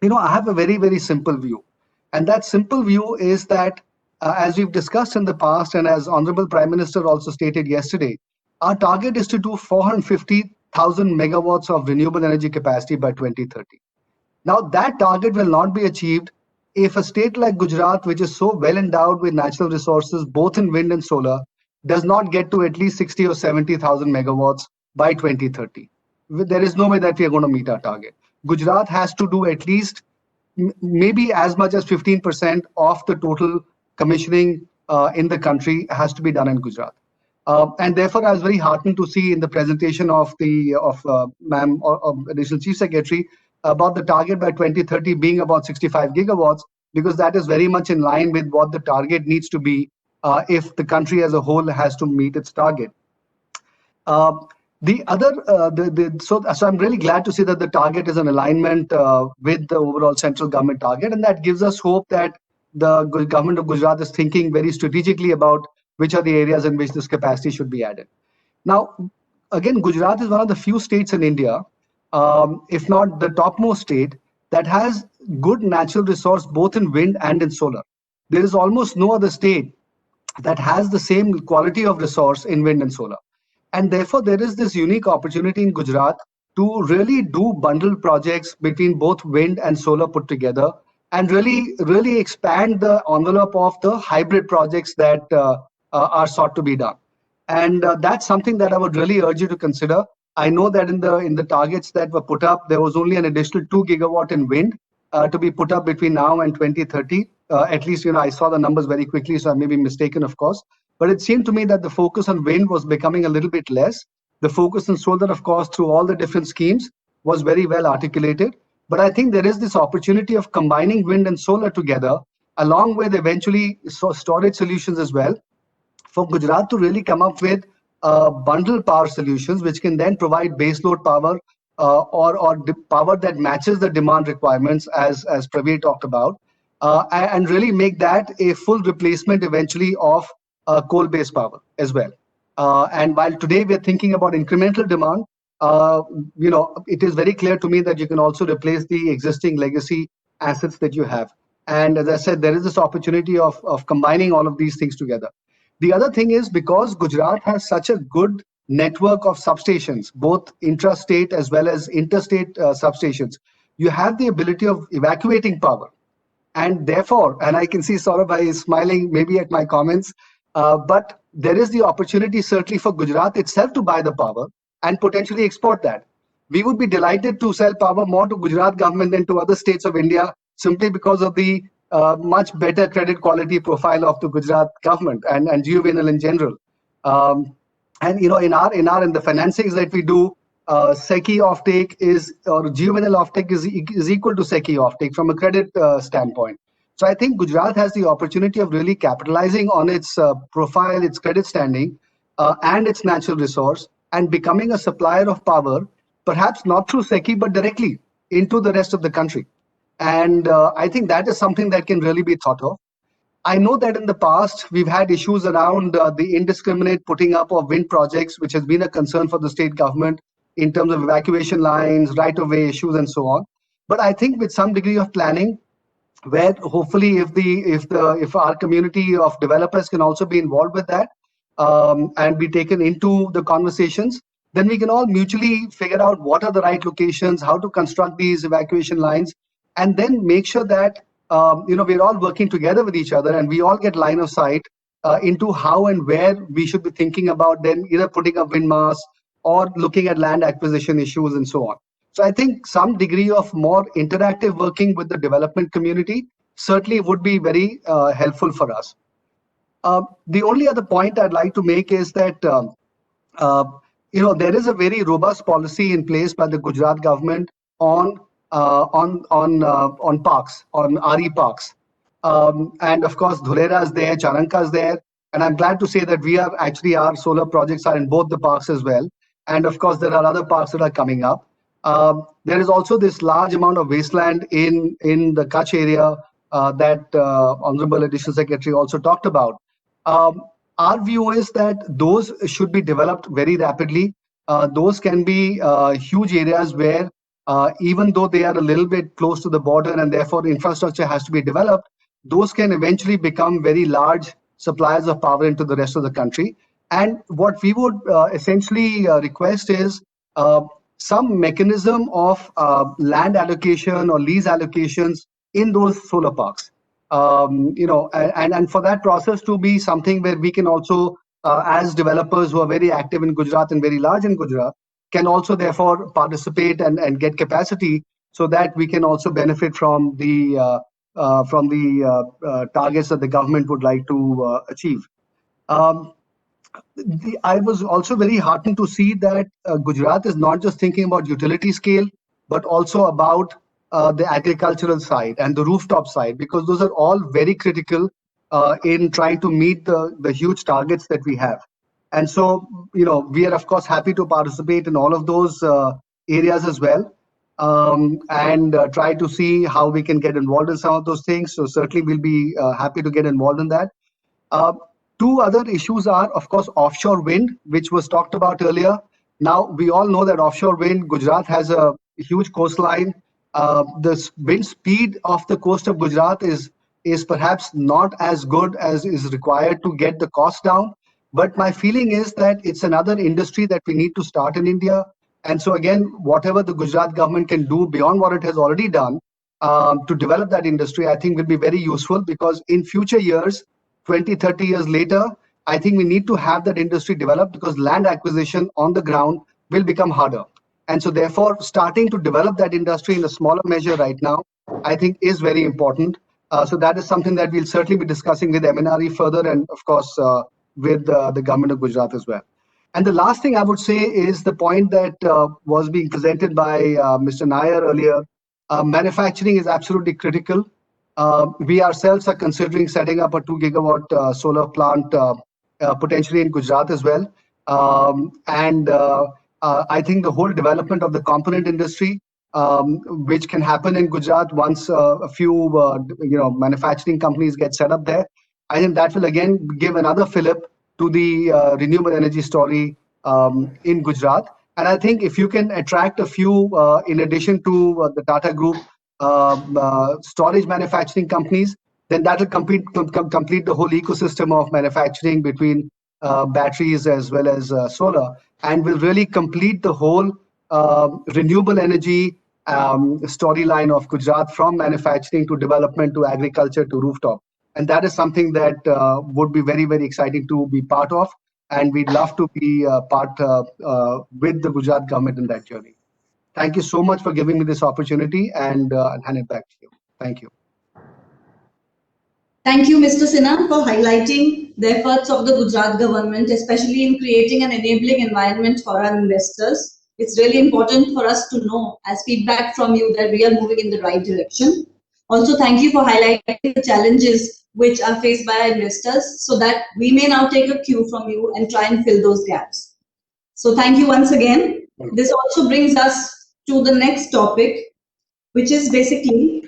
I have a very, very simple view. And that simple view is that, as we've discussed in the past, and as Honorable Prime Minister also stated yesterday, our target is to do 450,000 megawatts of renewable energy capacity by 2030. Now, that target will not be achieved if a state like Gujarat, which is so well endowed with natural resources, both in wind and solar, does not get to at least 60 or 70,000 megawatts by 2030. There is no way that we are going to meet our target. Gujarat has to do at least maybe as much as 15% of the total commissioning in the country has to be done in Gujarat. And therefore, I was very heartened to see in the presentation of Ma'am Additional Chief Secretary about the target by 2030 being about 65 gigawatts, because that is very much in line with what the target needs to be if the country as a whole has to meet its target. So I'm really glad to see that the target is in alignment with the overall central government target, and that gives us hope that the government of Gujarat is thinking very strategically about which are the areas in which this capacity should be added. Now, again, Gujarat is one of the few states in India, if not the topmost state, that has good natural resource both in wind and in solar. There is almost no other state that has the same quality of resource in wind and solar. And therefore, there is this unique opportunity in Gujarat to really do bundled projects between both wind and solar put together, and really expand the envelope of the hybrid projects that are sought to be done. And that's something that I would really urge you to consider. I know that in the targets that were put up, there was only an additional 2 gigawatt in wind to be put up between now and 2030. At least, I saw the numbers very quickly, so I may be mistaken, of course. But it seemed to me that the focus on wind was becoming a little bit less. The focus on solar, of course, through all the different schemes was very well articulated. But I think there is this opportunity of combining wind and solar together, along with eventually storage solutions as well, for Gujarat to really come up with bundled power solutions, which can then provide baseload power or power that matches the demand requirements, as Pravir talked about, and really make that a full replacement eventually of coal-based power as well. And while today we're thinking about incremental demand, it is very clear to me that you can also replace the existing legacy assets that you have. And as I said, there is this opportunity of combining all of these things together. The other thing is, because Gujarat has such a good network of substations, both intrastate as well as interstate substations, you have the ability of evacuating power. And therefore, and I can see Saurabh is smiling maybe at my comments, but there is the opportunity certainly for Gujarat itself to buy the power and potentially export that. We would be delighted to sell power more to Gujarat government than to other states of India, simply because of the much better credit quality profile of the Gujarat government and GUVNL in general. And in the financings that we do, SECI offtake or GUVNL offtake is equal to SECI offtake from a credit standpoint. So I think Gujarat has the opportunity of really capitalizing on its profile, its credit standing, and its natural resource, and becoming a supplier of power, perhaps not through SECI, but directly into the rest of the country. And I think that is something that can really be thought of. I know that in the past, we've had issues around the indiscriminate putting up of wind projects, which has been a concern for the state government in terms of evacuation lines, right-of-way issues, and so on. But I think with some degree of planning, where hopefully if our community of developers can also be involved with that and be taken into the conversations, then we can all mutually figure out what are the right locations, how to construct these evacuation lines, and then make sure that we're all working together with each other, and we all get line of sight into how and where we should be thinking about then either putting up wind masts or looking at land acquisition issues and so on. So I think some degree of more interactive working with the development community certainly would be very helpful for us. The only other point I'd like to make is that there is a very robust policy in place by the Gujarat government on parks, on RE parks. And of course, Dhulera is there, Charanka is there. And I'm glad to say that our solar projects are in both the parks as well. And of course, there are other parks that are coming up. There is also this large amount of wasteland in the Kutch area that Honorable Additional Secretary also talked about. Our view is that those should be developed very rapidly. Those can be huge areas where even though they are a little bit close to the border and therefore infrastructure has to be developed, those can eventually become very large suppliers of power into the rest of the country. And what we would essentially request is some mechanism of land allocation or lease allocations in those solar parks. And for that process to be something where we can also, as developers who are very active in Gujarat and very large in Gujarat, can also therefore participate and get capacity so that we can also benefit from the targets that the government would like to achieve. I was also very heartened to see that Gujarat is not just thinking about utility scale, but also about the agricultural side and the rooftop side, because those are all very critical in trying to meet the huge targets that we have. And so, we are of course happy to participate in all of those areas as well, and try to see how we can get involved in some of those things. So certainly we'll be happy to get involved in that. Two other issues are, of course, offshore wind, which was talked about earlier. Now, we all know that offshore wind, Gujarat has a huge coastline. The wind speed of the coast of Gujarat is perhaps not as good as is required to get the cost down. But my feeling is that it's another industry that we need to start in India. And so again, whatever the Gujarat government can do beyond what it has already done to develop that industry, I think will be very useful, because in future years, 20, 30 years later, I think we need to have that industry developed, because land acquisition on the ground will become harder. And so therefore, starting to develop that industry in a smaller measure right now, I think is very important. So that is something that we'll certainly be discussing with MNRE further, and of course, with the government of Gujarat as well. And the last thing I would say is the point that was being presented by Mr. Nair earlier. Manufacturing is absolutely critical. We ourselves are considering setting up a 2 gigawatt solar plant potentially in Gujarat as well. I think the whole development of the component industry, which can happen in Gujarat once a few manufacturing companies get set up there, I think that will again give another fillip to the renewable energy story in Gujarat. And I think if you can attract a few, in addition to the Tata Group, storage manufacturing companies, then that will complete the whole ecosystem of manufacturing between batteries as well as solar, and will really complete the whole renewable energy storyline of Gujarat, from manufacturing to development to agriculture to rooftop. And that is something that would be very, very exciting to be part of. And we'd love to be part with the Gujarat government in that journey. Thank you so much for giving me this opportunity, and I'll hand it back to you. Thank you. Thank you, Mr. Sinha, for highlighting the efforts of the Gujarat government, especially in creating an enabling environment for our investors. It's really important for us to know, as feedback from you, that we are moving in the right direction. Also, thank you for highlighting the challenges which are faced by our investors, so that we may now take a cue from you and try and fill those gaps. So thank you once again. This also brings us to the next topic, which is basically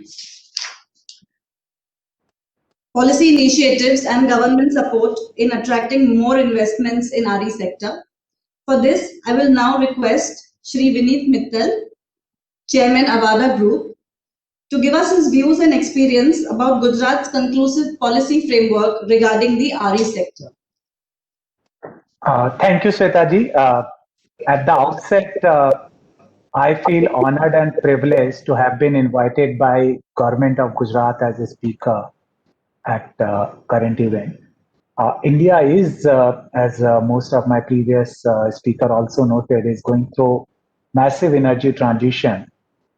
policy initiatives and government support in attracting more investments in RE sector. For this, I will now request Shri Vineet Mittal, Chairman Avada Group, to give us his views and experience about Gujarat's conclusive policy framework regarding the RE sector. Thank you, Swetaji. At the outset, I feel honored and privileged to have been invited by Government of Gujarat as a speaker at the current event. India is, as most of my previous speaker also noted, is going through massive energy transition,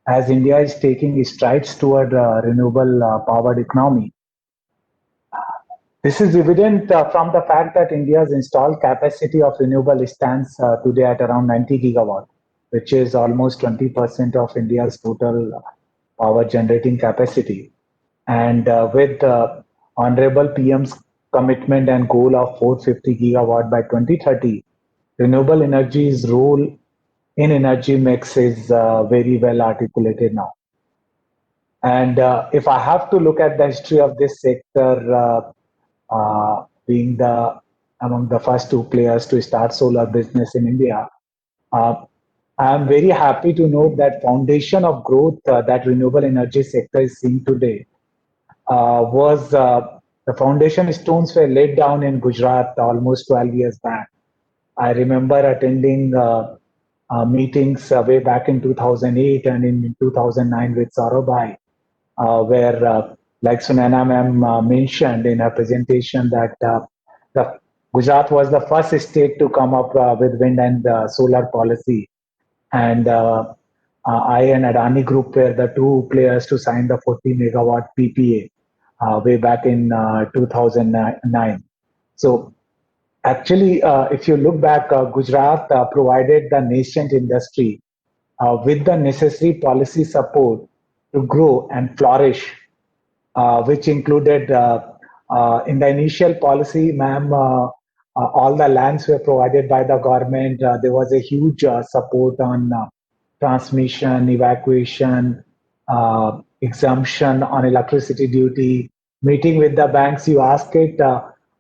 as India is taking strides toward renewable powered economy. This is evident from the fact that India's installed capacity of renewable stands today at around 90 gigawatt, which is almost 20% of India's total power generating capacity. And with Honorable PM's commitment and goal of 450 gigawatt by 2030, renewable energy's role in energy mix is very well articulated now. And if I have to look at the history of this sector, being among the first two players to start solar business in India, I'm very happy to note that foundation of growth that renewable energy sector is seeing today was the foundation stones were laid down in Gujarat almost 12 years back. I remember attending meetings way back in 2008 and in 2009 with Saurabhai, where, like Sunana ma'am mentioned in her presentation, that the Gujarat was the first state to come up with wind and solar policy. And I and Adani Group were the two players to sign the 40 megawatt PPA way back in 2009. So actually, if you look back, Gujarat provided the nascent industry with the necessary policy support to grow and flourish, which included in the initial policy, ma'am, all the lands were provided by the government. There was a huge support on transmission, evacuation, exemption on electricity duty. Meeting with the banks, you ask it,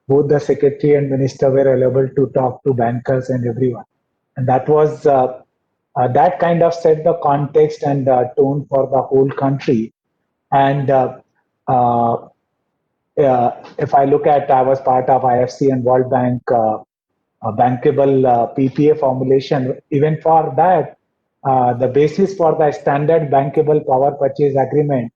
both the secretary and minister were available to talk to bankers and everyone. And that was that kind of set the context and tone for the whole country. And if I look at, I was part of IFC and World Bank bankable PPA formulation. Even for that, the basis for the standard bankable power purchase agreement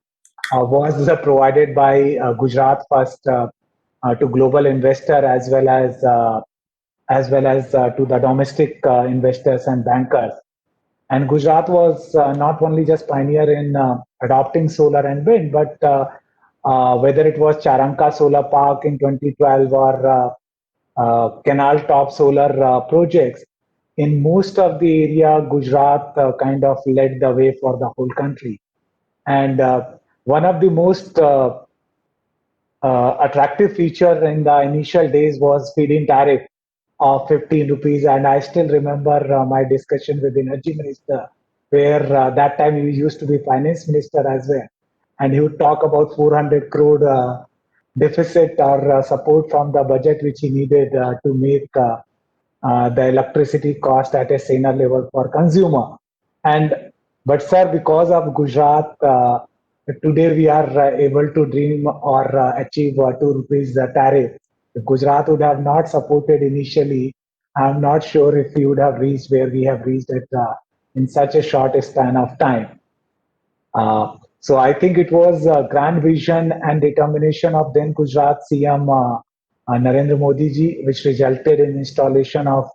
was provided by Gujarat first to global investor as well as to the domestic investors and bankers. And Gujarat was not only just pioneer in adopting solar and wind, but whether it was Charanka Solar Park in 2012 or Canal Top Solar projects, in most of the area, Gujarat kind of led the way for the whole country. And one of the most attractive feature in the initial days was feed-in tariff of 15 rupees. And I still remember my discussion with the Energy Minister, where that time he used to be Finance Minister as well. And he would talk about 400 crore deficit or support from the budget which he needed to make the electricity cost at a saner level for consumer. But sir, because of Gujarat, today we are able to dream or achieve 2 rupees tariff. If Gujarat would have not supported initially, I'm not sure if we would have reached where we have reached it in such a short span of time. So I think it was a grand vision and determination of then Gujarat CM Narendra Modi ji, which resulted in installation of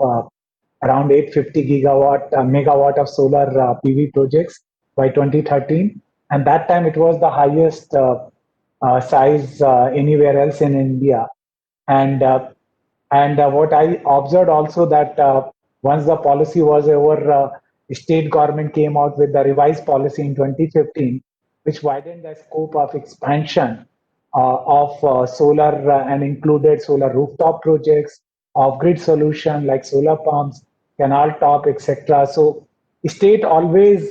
around 850 megawatt of solar PV projects by 2013. And that time it was the highest size anywhere else in India. And what I observed also that once the policy was over, state government came out with the revised policy in 2015, which widened the scope of expansion of solar and included solar rooftop projects, off-grid solution like solar pumps, canal top, etc. So state always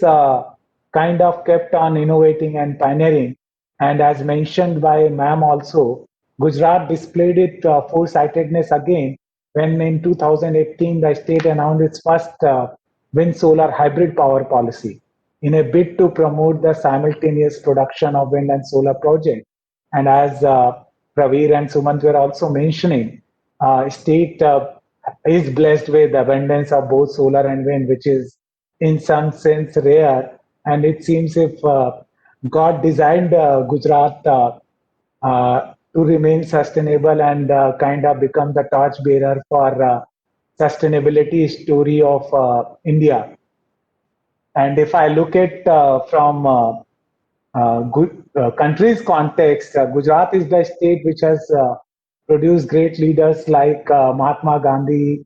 kind of kept on innovating and pioneering. And as mentioned by ma'am also, Gujarat displayed its foresightedness again when in 2018 the state announced its first wind solar hybrid power policy in a bid to promote the simultaneous production of wind and solar projects. And as Praveer and Sumant were also mentioning, state is blessed with abundance of both solar and wind, which is in some sense rare. And it seems if God designed Gujarat to remain sustainable and kind of become the torchbearer for sustainability story of India. And if I look at from country's context, Gujarat is the state which has produced great leaders like Mahatma Gandhi,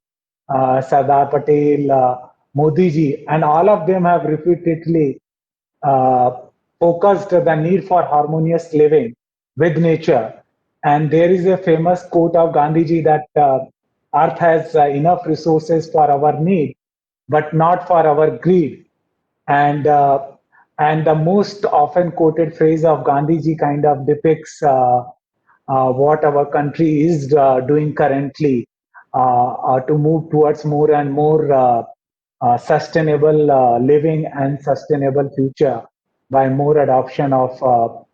Sardar Patel, Modi ji, and all of them have repeatedly focused the need for harmonious living with nature. And there is a famous quote of Gandhi ji that earth has enough resources for our need, but not for our greed. And And the most often quoted phrase of Gandhiji kind of depicts what our country is doing currently to move towards more and more sustainable living and sustainable future by more adoption of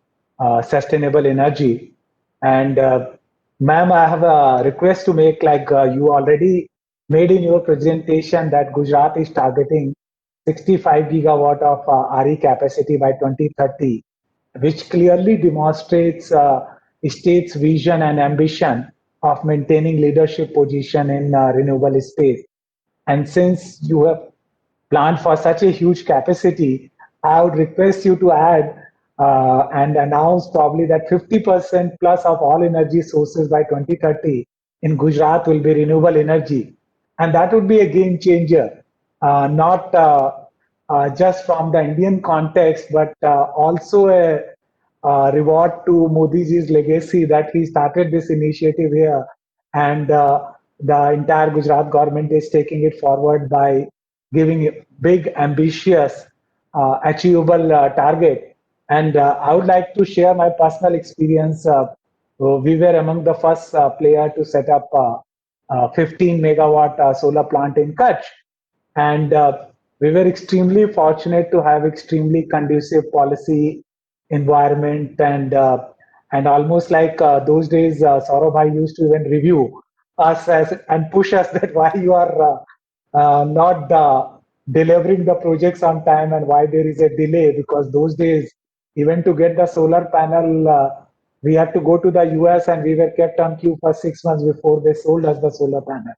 sustainable energy. And ma'am, I have a request to make, like you already made in your presentation that Gujarat is targeting 65 gigawatt of RE capacity by 2030, which clearly demonstrates state's vision and ambition of maintaining leadership position in renewable space. And since you have planned for such a huge capacity, I would request you to add and announce probably that 50% plus of all energy sources by 2030 in Gujarat will be renewable energy. And that would be a game changer, not just from the Indian context, but also a reward to Modi ji's legacy that he started this initiative here. And the entire Gujarat government is taking it forward by giving a big, ambitious, achievable target. And I would like to share my personal experience. We were among the first player to set up 15 megawatt solar plant in Kutch. And we were extremely fortunate to have extremely conducive policy environment and almost like those days, Saurabh used to even review us and push us that why you are not delivering the projects on time and why there is a delay, because those days, even to get the solar panel, we had to go to the US and we were kept on queue for 6 months before they sold us the solar panel.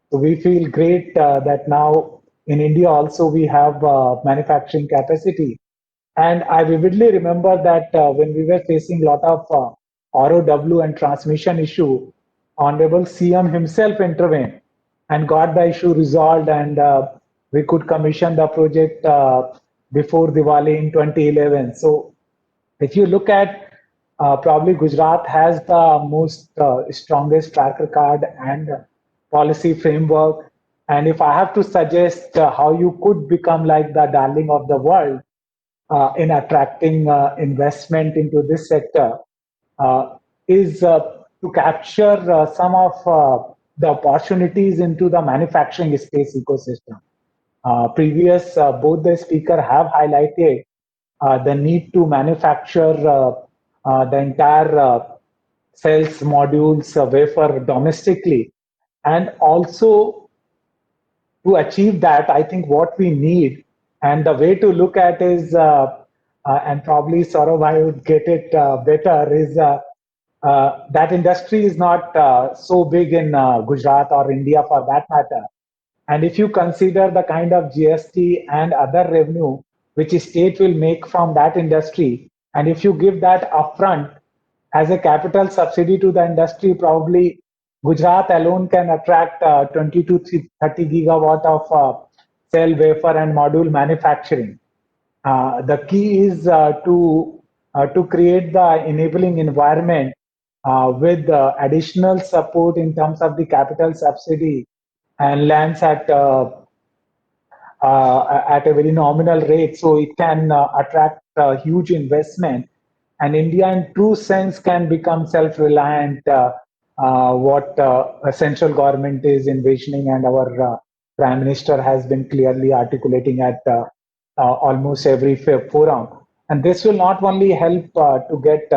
So we feel great that now in India also we have manufacturing capacity. And I vividly remember that when we were facing a lot of ROW and transmission issue, Honorable CM himself intervened and got the issue resolved, and we could commission the project before Diwali in 2011. So if you look at probably Gujarat has the most strongest track record and policy framework. And if I have to suggest how you could become like the darling of the world in attracting investment into this sector, is to capture some of the opportunities into the manufacturing space ecosystem. Both the speaker have highlighted the need to manufacture the entire cells, modules, wafer domestically. And also to achieve that, I think what we need and the way to look at is, and probably Saurabh would get it better, is that industry is not so big in Gujarat or India for that matter. And if you consider the kind of GST and other revenue which state will make from that industry, and if you give that upfront as a capital subsidy to the industry, probably Gujarat alone can attract 20 to 30 gigawatt of cell, wafer, and module manufacturing. The key is to create the enabling environment with additional support in terms of the capital subsidy and lands at a very nominal rate, so it can attract huge investment. And India, in true sense, can become self-reliant. What a central government is envisioning, and our Prime Minister has been clearly articulating at almost every forum. And this will not only help to get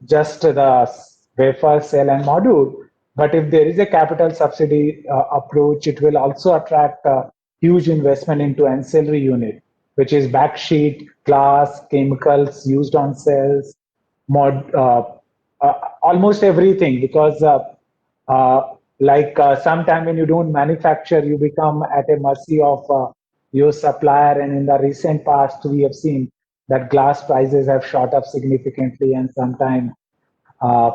just the wafer, cell, and module, but if there is a capital subsidy approach, it will also attract huge investment into ancillary unit, which is backsheet, glass, chemicals used on cells, almost everything, because sometime when you don't manufacture, you become at a mercy of your supplier. And in the recent past, we have seen that glass prices have shot up significantly, and sometimes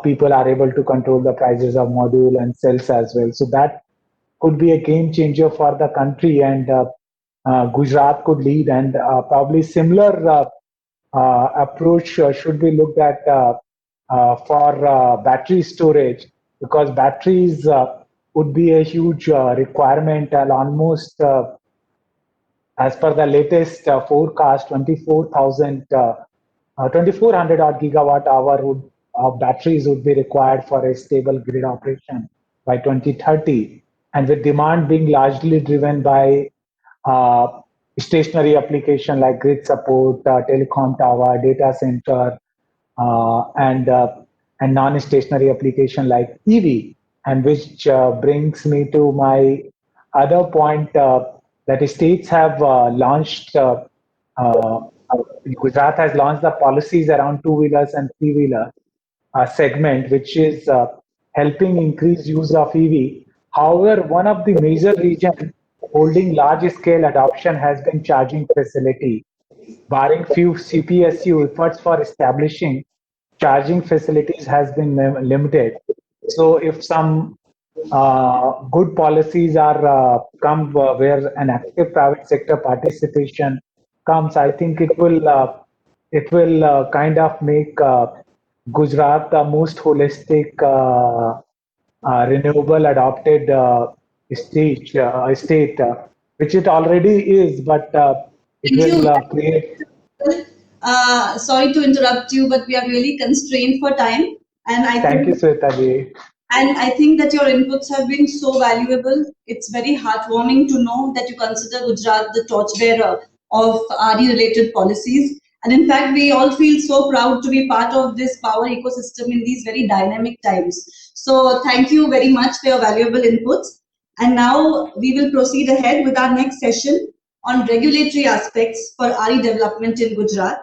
people are able to control the prices of module and cells as well. So that could be a game changer for the country, and Gujarat could lead. And probably similar approach should be looked at for battery storage, because batteries would be a huge requirement, and almost as per the latest forecast, 2400 odd gigawatt hour of batteries would be required for a stable grid operation by 2030. And with demand being largely driven by stationary application like grid support, telecom tower, data center, and non-stationary application like EV, and which brings me to my other point that states have launched. Gujarat has launched the policies around two-wheelers and three-wheeler segment, which is helping increase use of EV. However, one of the major regions holding large-scale adoption has been charging facility. Barring few CPSU efforts for establishing charging facilities has been limited. So if some good policies are come where an active private sector participation comes, I think it will kind of make Gujarat the most holistic renewable adopted state, which it already is, but it Thank will you. create. Sorry to interrupt you, but we are really constrained for time. And I Thank you, think Sweta ji. And I think that your inputs have been so valuable. It's very heartwarming to know that you consider Gujarat the torchbearer of RE-related policies. And in fact, we all feel so proud to be part of this power ecosystem in these very dynamic times. So thank you very much for your valuable inputs. And now we will proceed ahead with our next session on regulatory aspects for RE development in Gujarat.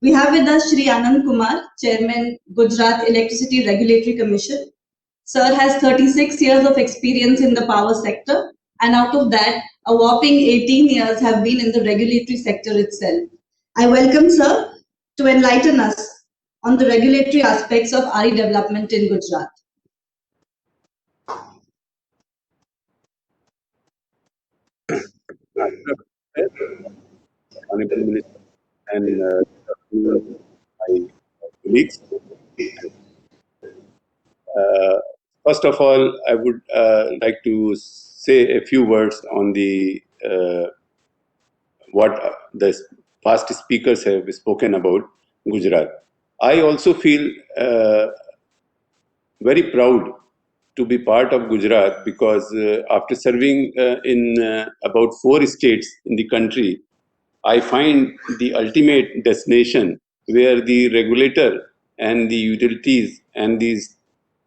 We have with us Shri Anand Kumar, Chairman, Gujarat Electricity Regulatory Commission. Sir has 36 years of experience in the power sector, and out of that, a whopping 18 years have been in the regulatory sector itself. I welcome Sir to enlighten us on the regulatory aspects of RE development in Gujarat. Honorable Minister and my colleagues. First of all, I would like to say a few words on the what the past speakers have spoken about Gujarat. I also feel very proud to be part of Gujarat because after serving in about 4 states in the country, I find the ultimate destination where the regulator and the utilities and these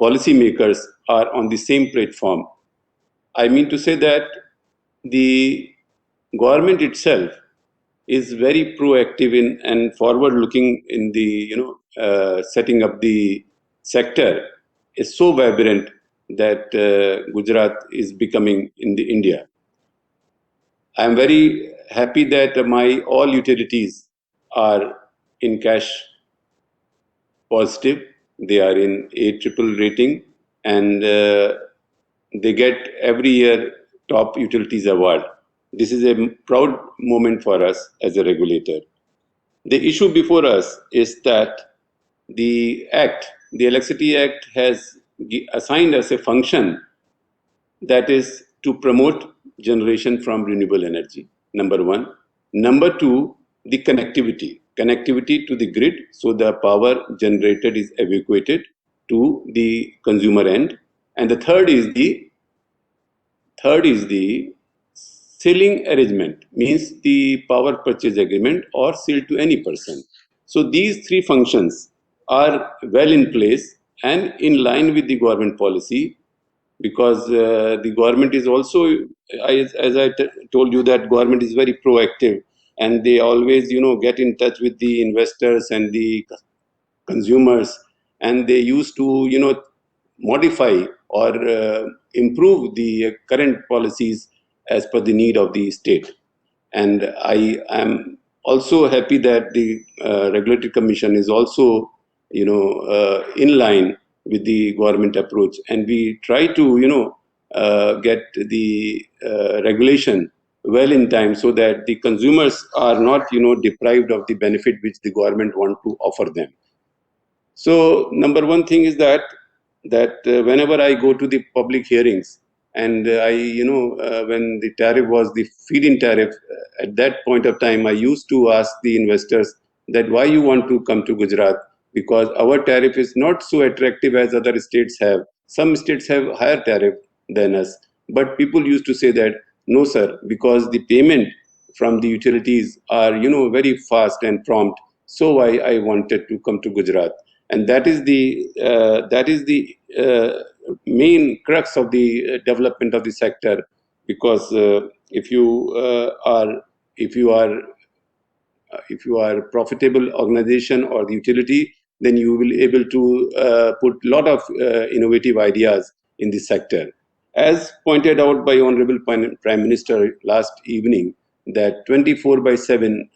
policymakers are on the same platform. I mean to say that the government itself is very proactive in and forward-looking in the setting up the sector is so vibrant that Gujarat is becoming in the India. I am very happy that my all utilities are in cash positive. They are in AAA rating, and they get every year top utilities award. This is a proud moment for us as a regulator. The issue before us is that the Act, the Electricity Act, has assigned us a function that is to promote generation from renewable energy, number one. Number two, the connectivity to the grid, so the power generated is evacuated to the consumer end. And the third is the selling arrangement, means the power purchase agreement or sale to any person. So these three functions are well in place and in line with the government policy, because the government is also, as I told you, that government is very proactive and they always get in touch with the investors and the consumers, and they used to modify or improve the current policies as per the need of the state. And I am also happy that the Regulatory Commission is also in line with the government approach, and we try to get the regulation well in time so that the consumers are not deprived of the benefit which the government want to offer them. So number one thing is that whenever I go to the public hearings, And when the tariff was the feed-in tariff, at that point of time, I used to ask the investors that why you want to come to Gujarat, because our tariff is not so attractive as other states have. Some states have higher tariff than us, but people used to say that no, sir, because the payment from the utilities are very fast and prompt. So I wanted to come to Gujarat, and that is the main crux of the development of the sector, because if you are profitable organization or the utility, then you will able to put lot of innovative ideas in the sector. As pointed out by Honorable Prime Minister last evening, that 24/7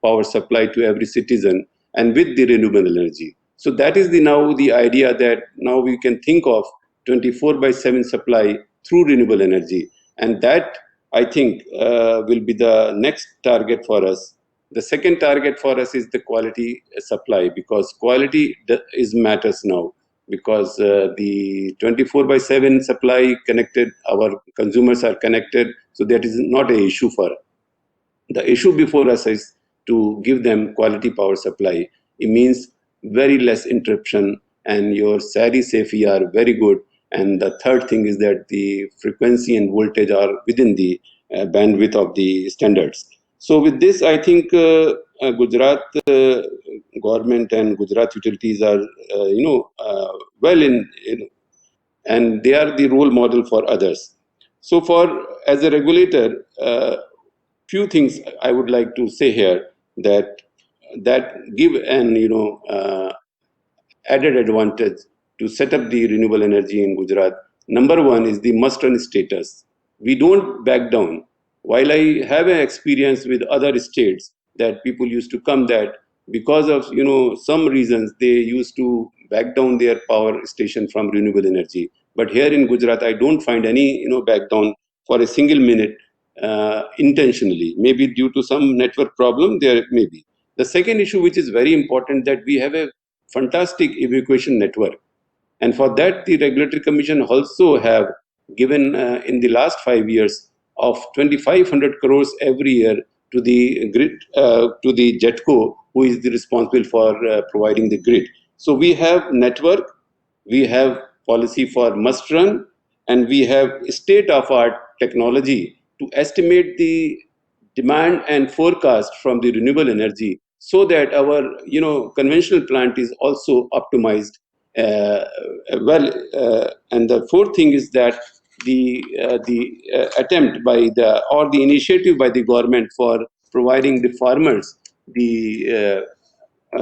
power supply to every citizen and with the renewable energy. So that is now the idea that now we can think of 24/7 supply through renewable energy. And that, I think, will be the next target for us. The second target for us is the quality supply, because quality is matters now, because the 24/7 supply connected, our consumers are connected, so that is not an issue for us. The issue before us is to give them quality power supply. It means very less interruption, and your SARI SAFE are very good. And the third thing is that the frequency and voltage are within the bandwidth of the standards. So with this, I think Gujarat government and Gujarat utilities are, well and they are the role model for others. So as a regulator, few things I would like to say here that give an added advantage to set up the renewable energy in Gujarat. Number one is the must-run status. We don't back down. While I have an experience with other states that people used to come that because of some reasons they used to back down their power station from renewable energy. But here in Gujarat, I don't find any back down for a single minute intentionally. Maybe due to some network problem, there may be. The second issue, which is very important, that we have a fantastic evacuation network. And for that, the Regulatory Commission also have given in the last 5 years of 2,500 crores every year to the grid, to the JETCO, who is the responsible for providing the grid. So we have network, we have policy for must run, and we have state-of-art technology to estimate the demand and forecast from the renewable energy, so that our conventional plant is also optimized and the fourth thing is that the attempt by the initiative by the government for providing the farmers the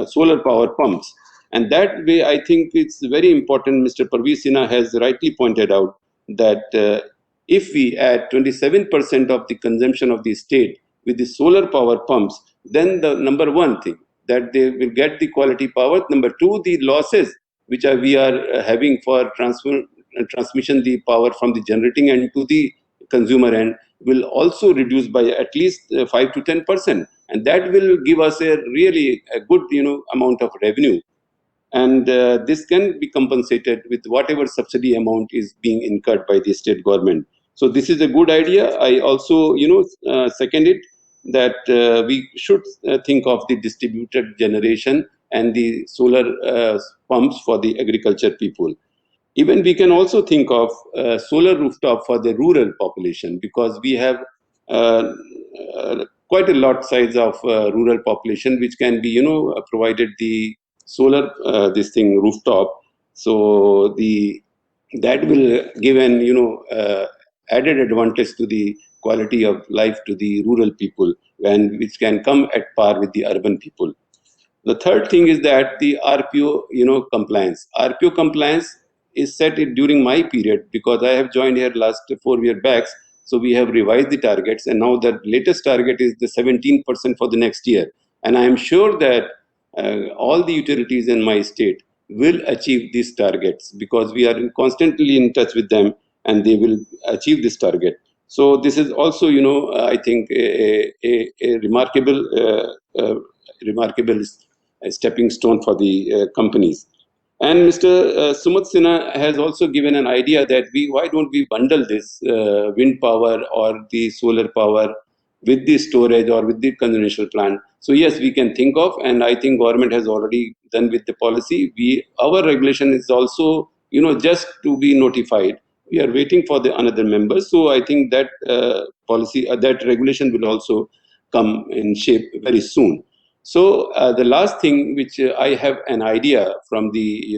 solar power pumps. And that way, I think it's very important. Mr. Parveez Sinha has rightly pointed out that if we add 27% of the consumption of the state with the solar power pumps, then the number one thing that they will get the quality power. Number two, the losses which we are having for transmission the power from the generating end to the consumer end will also reduce by at least 5 to 10%, and that will give us a really a good amount of revenue. And this can be compensated with whatever subsidy amount is being incurred by the state government. So this is a good idea. I also second it, that we should think of the distributed generation and the solar pumps for the agriculture people. Even we can also think of solar rooftop for the rural population, because we have quite a lot size of rural population which can be provided the solar rooftop. So that will give an added advantage to the quality of life to the rural people, and which can come at par with the urban people. The third thing is that the RPO compliance. RPO compliance is set during my period, because I have joined here last 4 years back. So we have revised the targets, and now the latest target is the 17% for the next year. And I am sure that all the utilities in my state will achieve these targets, because we are constantly in touch with them, and they will achieve this target. So this is also, I think, a remarkable stepping stone for the companies. And Mr. Sumant Sinha has also given an idea that why don't we bundle this wind power or the solar power with the storage or with the conventional plant. So yes, we can think of, and I think government has already done with the policy. Our regulation is also, just to be notified. We are waiting for the another members. So I think that policy, that regulation will also come in shape very soon. So the last thing which I have an idea from the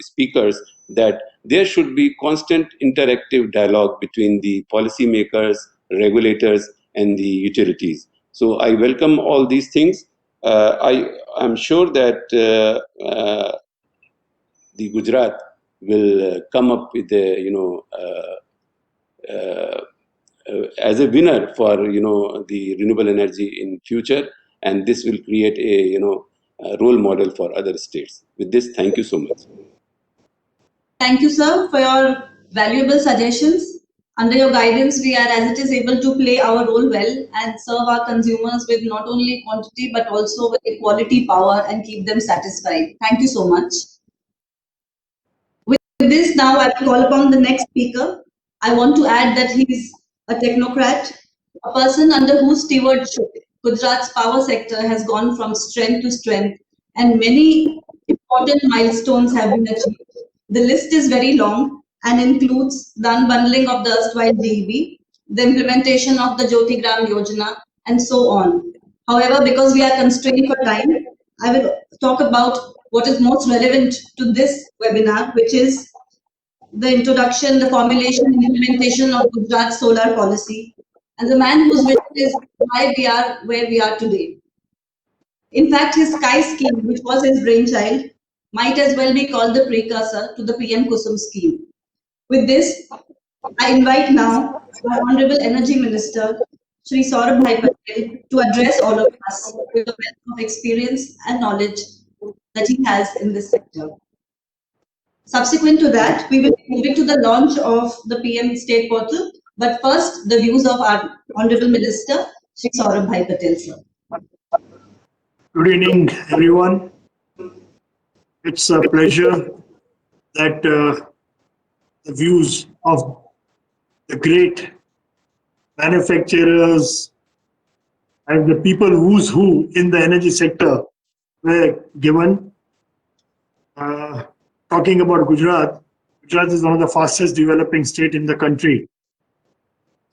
speakers, that there should be constant interactive dialogue between the policymakers, regulators, and the utilities. So I welcome all these things. I am sure that the Gujarat will come up with as a winner for the renewable energy in future, and this will create a role model for other states. With this, thank you so much. Thank you, sir, for your valuable suggestions. Under your guidance, we are, as it is, able to play our role well and serve our consumers with not only quantity but also with quality power and keep them satisfied. Thank you so much. With this, now I will call upon the next speaker. I want to add that he is a technocrat, a person under whose stewardship Gujarat's power sector has gone from strength to strength, and many important milestones have been achieved. The list is very long and includes the unbundling of the erstwhile GEB, the implementation of the Jyoti Gram Yojana, and so on. However, because we are constrained for time, I will talk about what is most relevant to this webinar, which is the introduction, the formulation, and implementation of Gujarat's solar policy, and the man whose vision is why we are where we are today. In fact, his Sky scheme, which was his brainchild, might as well be called the precursor to the PM Kusum scheme. With this, I invite now our Honorable Energy Minister, Shri Saurabh Bhai Patel, to address all of us with the wealth of experience and knowledge that he has in this sector. Subsequent to that, we will be moving to the launch of the PM State Portal, but first, the views of our Honorable Minister, Shri Saurabh Bhai Patel, sir. Good evening, everyone. It's a pleasure that the views of the great manufacturers and the people who's who in the energy sector were given. Talking about Gujarat, Gujarat is one of the fastest developing state in the country.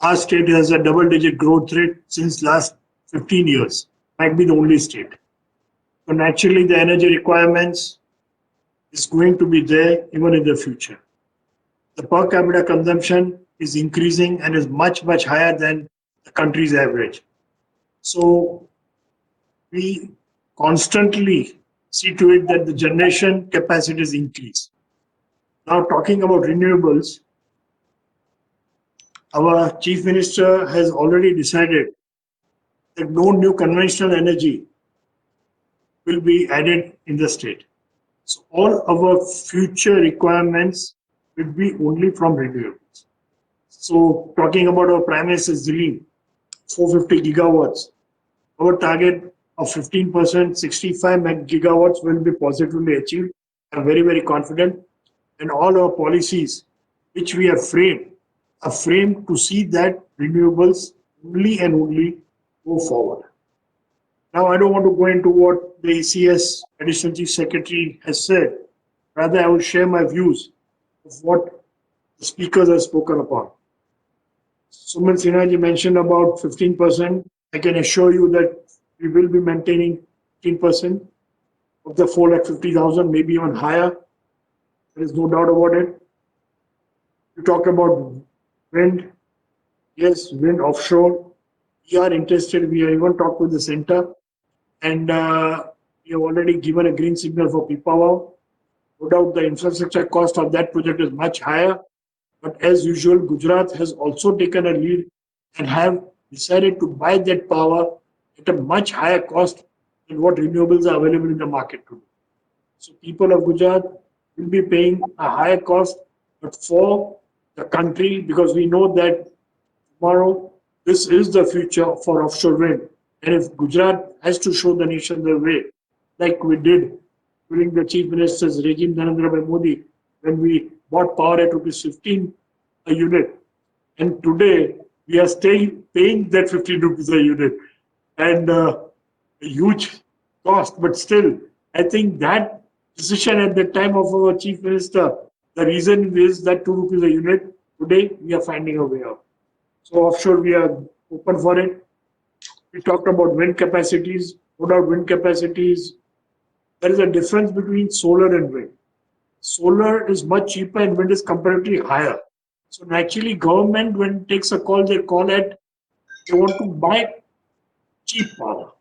Our state has a double-digit growth rate since last 15 years. Might be the only state. So naturally, the energy requirements is going to be there even in the future. The per capita consumption is increasing and is much, much higher than the country's average. So we constantly see to it that the generation capacities increase. Now talking about renewables, our Chief Minister has already decided that no new conventional energy will be added in the state. So all our future requirements will be only from renewables. So talking about our Prime Minister's dream, 450 gigawatts, our target of 15%, 65 gigawatts will be positively achieved. I'm very, very confident. And all our policies, which we have framed, are framed to see that renewables only and only go forward. Now, I don't want to go into what the ECS Additional Chief Secretary has said. Rather, I will share my views of what the speakers have spoken upon. Sumant Sinha ji mentioned about 15%. I can assure you that we will be maintaining 15% of the 450,000, maybe even higher. There is no doubt about it. You talked about wind. Yes, wind offshore. We are interested. We have even talked with the center. And we have already given a green signal for Pipavav. No doubt the infrastructure cost of that project is much higher. But as usual, Gujarat has also taken a lead and have decided to buy that power at a much higher cost than what renewables are available in the market today. So people of Gujarat will be paying a higher cost, but for the country, because we know that tomorrow this is the future for offshore wind. And if Gujarat has to show the nation the way, like we did during the Chief Minister's regime, Narendra Bhai Modi, when we bought power at rupees 15 a unit. And today, we are still paying that 15 rupees a unit. And a huge cost, but still, I think that decision at the time of our Chief Minister, the reason is that 2 rupees a unit. Today, we are finding a way out. So offshore, we are open for it. We talked about wind capacities. No doubt wind capacities, there is a difference between solar and wind. Solar is much cheaper and wind is comparatively higher. So naturally, government, when it takes a call, they call it, they want to buy cheap power.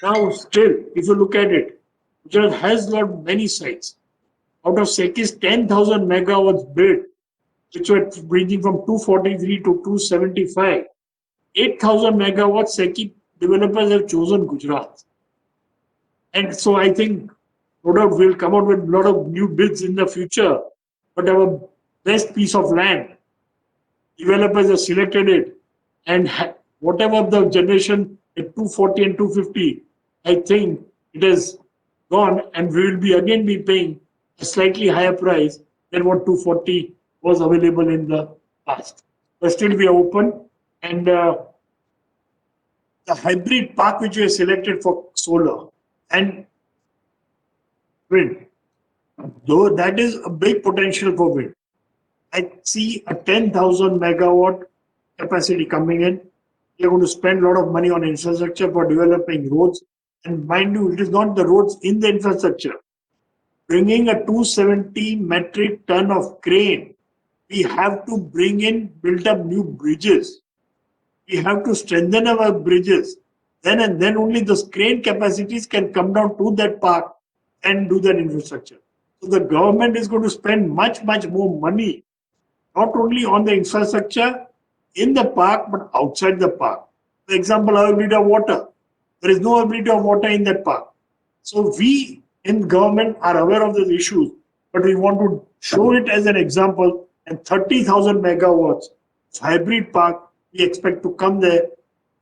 Now still, if you look at it, Gujarat has got many sites. Out of SECI's 10,000 megawatts built, which were ranging from 243 to 275, 8,000 megawatts SECI developers have chosen Gujarat. And so I think, no doubt, we'll come out with a lot of new bids in the future. But our best piece of land, developers have selected it. And whatever the generation at 240 and 250, I think it has gone, and we will be paying a slightly higher price than what 240 was available in the past. But still, we are open. And the hybrid park which we have selected for solar and wind, though that is a big potential for wind. I see a 10,000 megawatt capacity coming in. We are going to spend a lot of money on infrastructure for developing roads. And mind you, it is not the roads in the infrastructure. Bringing a 270 metric ton of crane, we have to build up new bridges. We have to strengthen our bridges. Then and then only those crane capacities can come down to that park and do that infrastructure. So the government is going to spend much, much more money, not only on the infrastructure in the park, but outside the park. For example, availability of water. There is no availability of water in that park. So we in government are aware of these issues, but we want to show it as an example. And 30,000 megawatts hybrid park, we expect to come there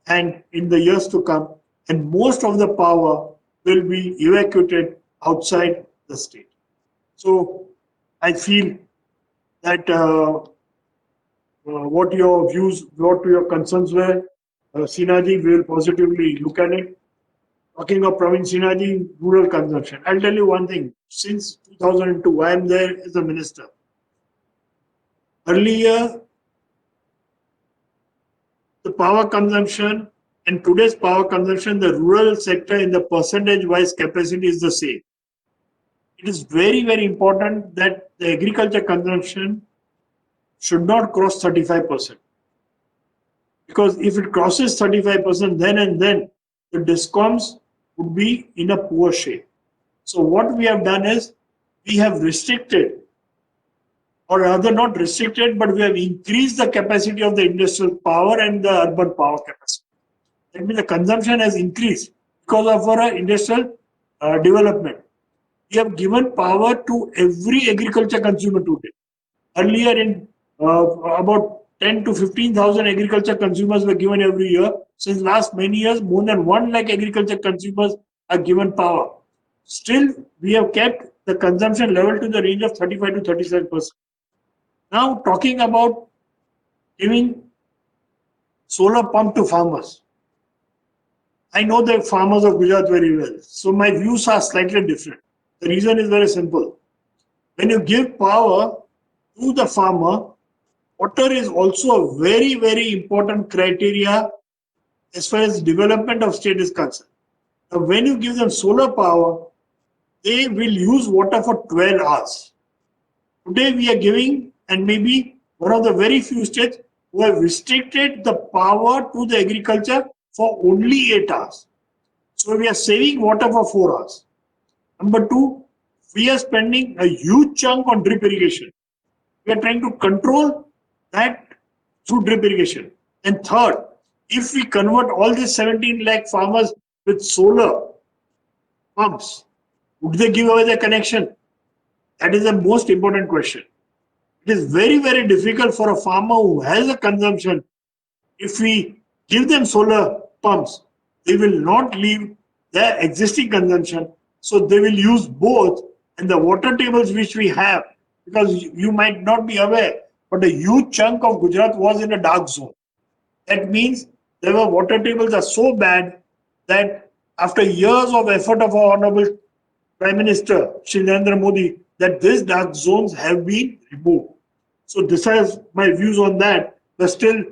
and in the years to come. And most of the power will be evacuated outside the state. So I feel that what your views, what your concerns were, Sinaji will positively look at it. Talking of Praveen Sinaji, rural consumption. I'll tell you one thing. Since 2002, I am there as a minister. Earlier, the power consumption and today's power consumption, the rural sector in the percentage-wise capacity is the same. It is very, very important that the agriculture consumption should not cross 35%. Because if it crosses 35%, then and then the DISCOMs would be in a poor shape. So what we have done is we have restricted, or rather not restricted, but we have increased the capacity of the industrial power and the urban power capacity. That means the consumption has increased because of our industrial development. We have given power to every agriculture consumer today. Earlier in about 10 to 15,000 agriculture consumers were given every year. Since last many years, more than 1 lakh agriculture consumers are given power. Still, we have kept the consumption level to the range of 35 to 37%. Now, talking about giving solar pump to farmers. I know the farmers of Gujarat very well, so my views are slightly different. The reason is very simple. When you give power to the farmer, water is also a very, very important criteria as far as development of state is concerned. Now, when you give them solar power, they will use water for 12 hours. Today we are giving, and maybe one of the very few states who have restricted the power to the agriculture for only 8 hours. So we are saving water for 4 hours. Number two, we are spending a huge chunk on drip irrigation. We are trying to control that through drip irrigation. And third, if we convert all these 17 lakh farmers with solar pumps, would they give away their connection? That is the most important question. It is very, very difficult for a farmer who has a consumption. If we give them solar pumps, they will not leave their existing consumption So they will use both, and the water tables which we have, because you might not be aware, but a huge chunk of Gujarat was in a dark zone. That means there were water tables are so bad that after years of effort of our Honorable Prime Minister Shri Narendra Modi, that these dark zones have been removed. So this is my views on that, but still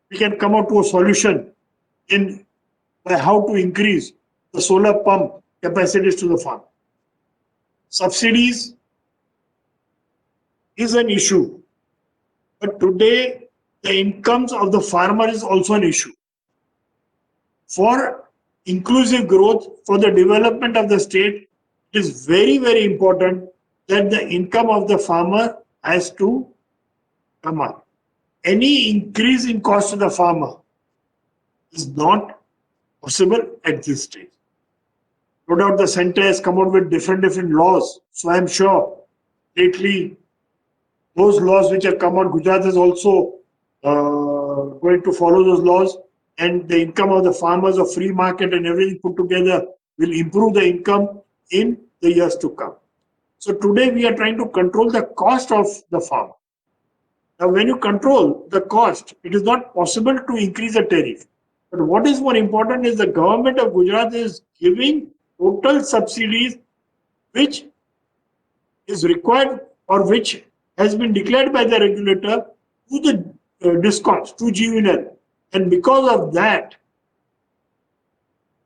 we can come out to a solution in by how to increase the solar pump capacities to the farm. Subsidies is an issue, but today the incomes of the farmer is also an issue. For inclusive growth, for the development of the state, it is very, very important that the income of the farmer has to come up. Any increase in cost to the farmer is not possible at this stage. No doubt the center has come out with different laws. So I am sure lately those laws which have come out, Gujarat is also going to follow those laws, and the income of the farmers of free market and everything put together will improve the income in the years to come. So today we are trying to control the cost of the farm. Now when you control the cost, it is not possible to increase the tariff. But what is more important is the government of Gujarat is giving total subsidies which is required or which has been declared by the regulator to the DISCOMs, to GUNL. And because of that,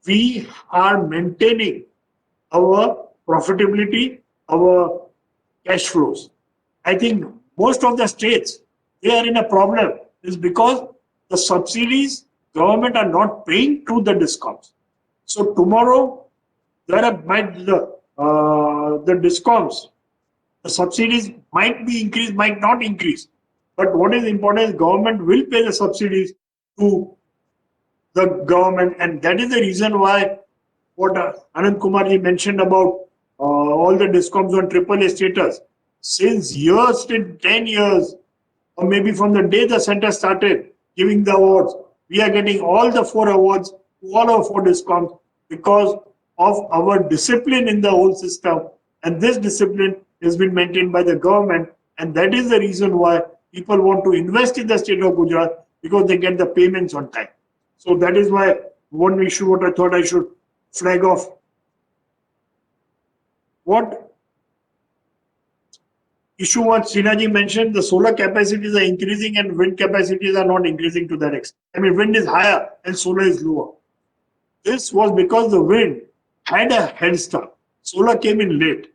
we are maintaining our profitability, our cash flows. I think most of the states, they are in a problem is because the subsidies government are not paying to the DISCOMs. So tomorrow, there might the DISCOMs, the subsidies might be increased, might not increase. But what is important is government will pay the subsidies to the government, and that is the reason why what Anand Kumarji mentioned about all the DISCOMs on AAA status. Since years, till 10 years, or maybe from the day the center started giving the awards, we are getting all the 4 awards to all our 4 DISCOMs because of our discipline in the whole system. And this discipline has been maintained by the government, and that is the reason why people want to invest in the state of Gujarat, because they get the payments on time. So that is why one issue what I thought I should flag off. What issue what Srinaji mentioned, the solar capacities are increasing and wind capacities are not increasing to that extent. I mean, wind is higher and solar is lower. This was because the wind had a head start. Solar came in late.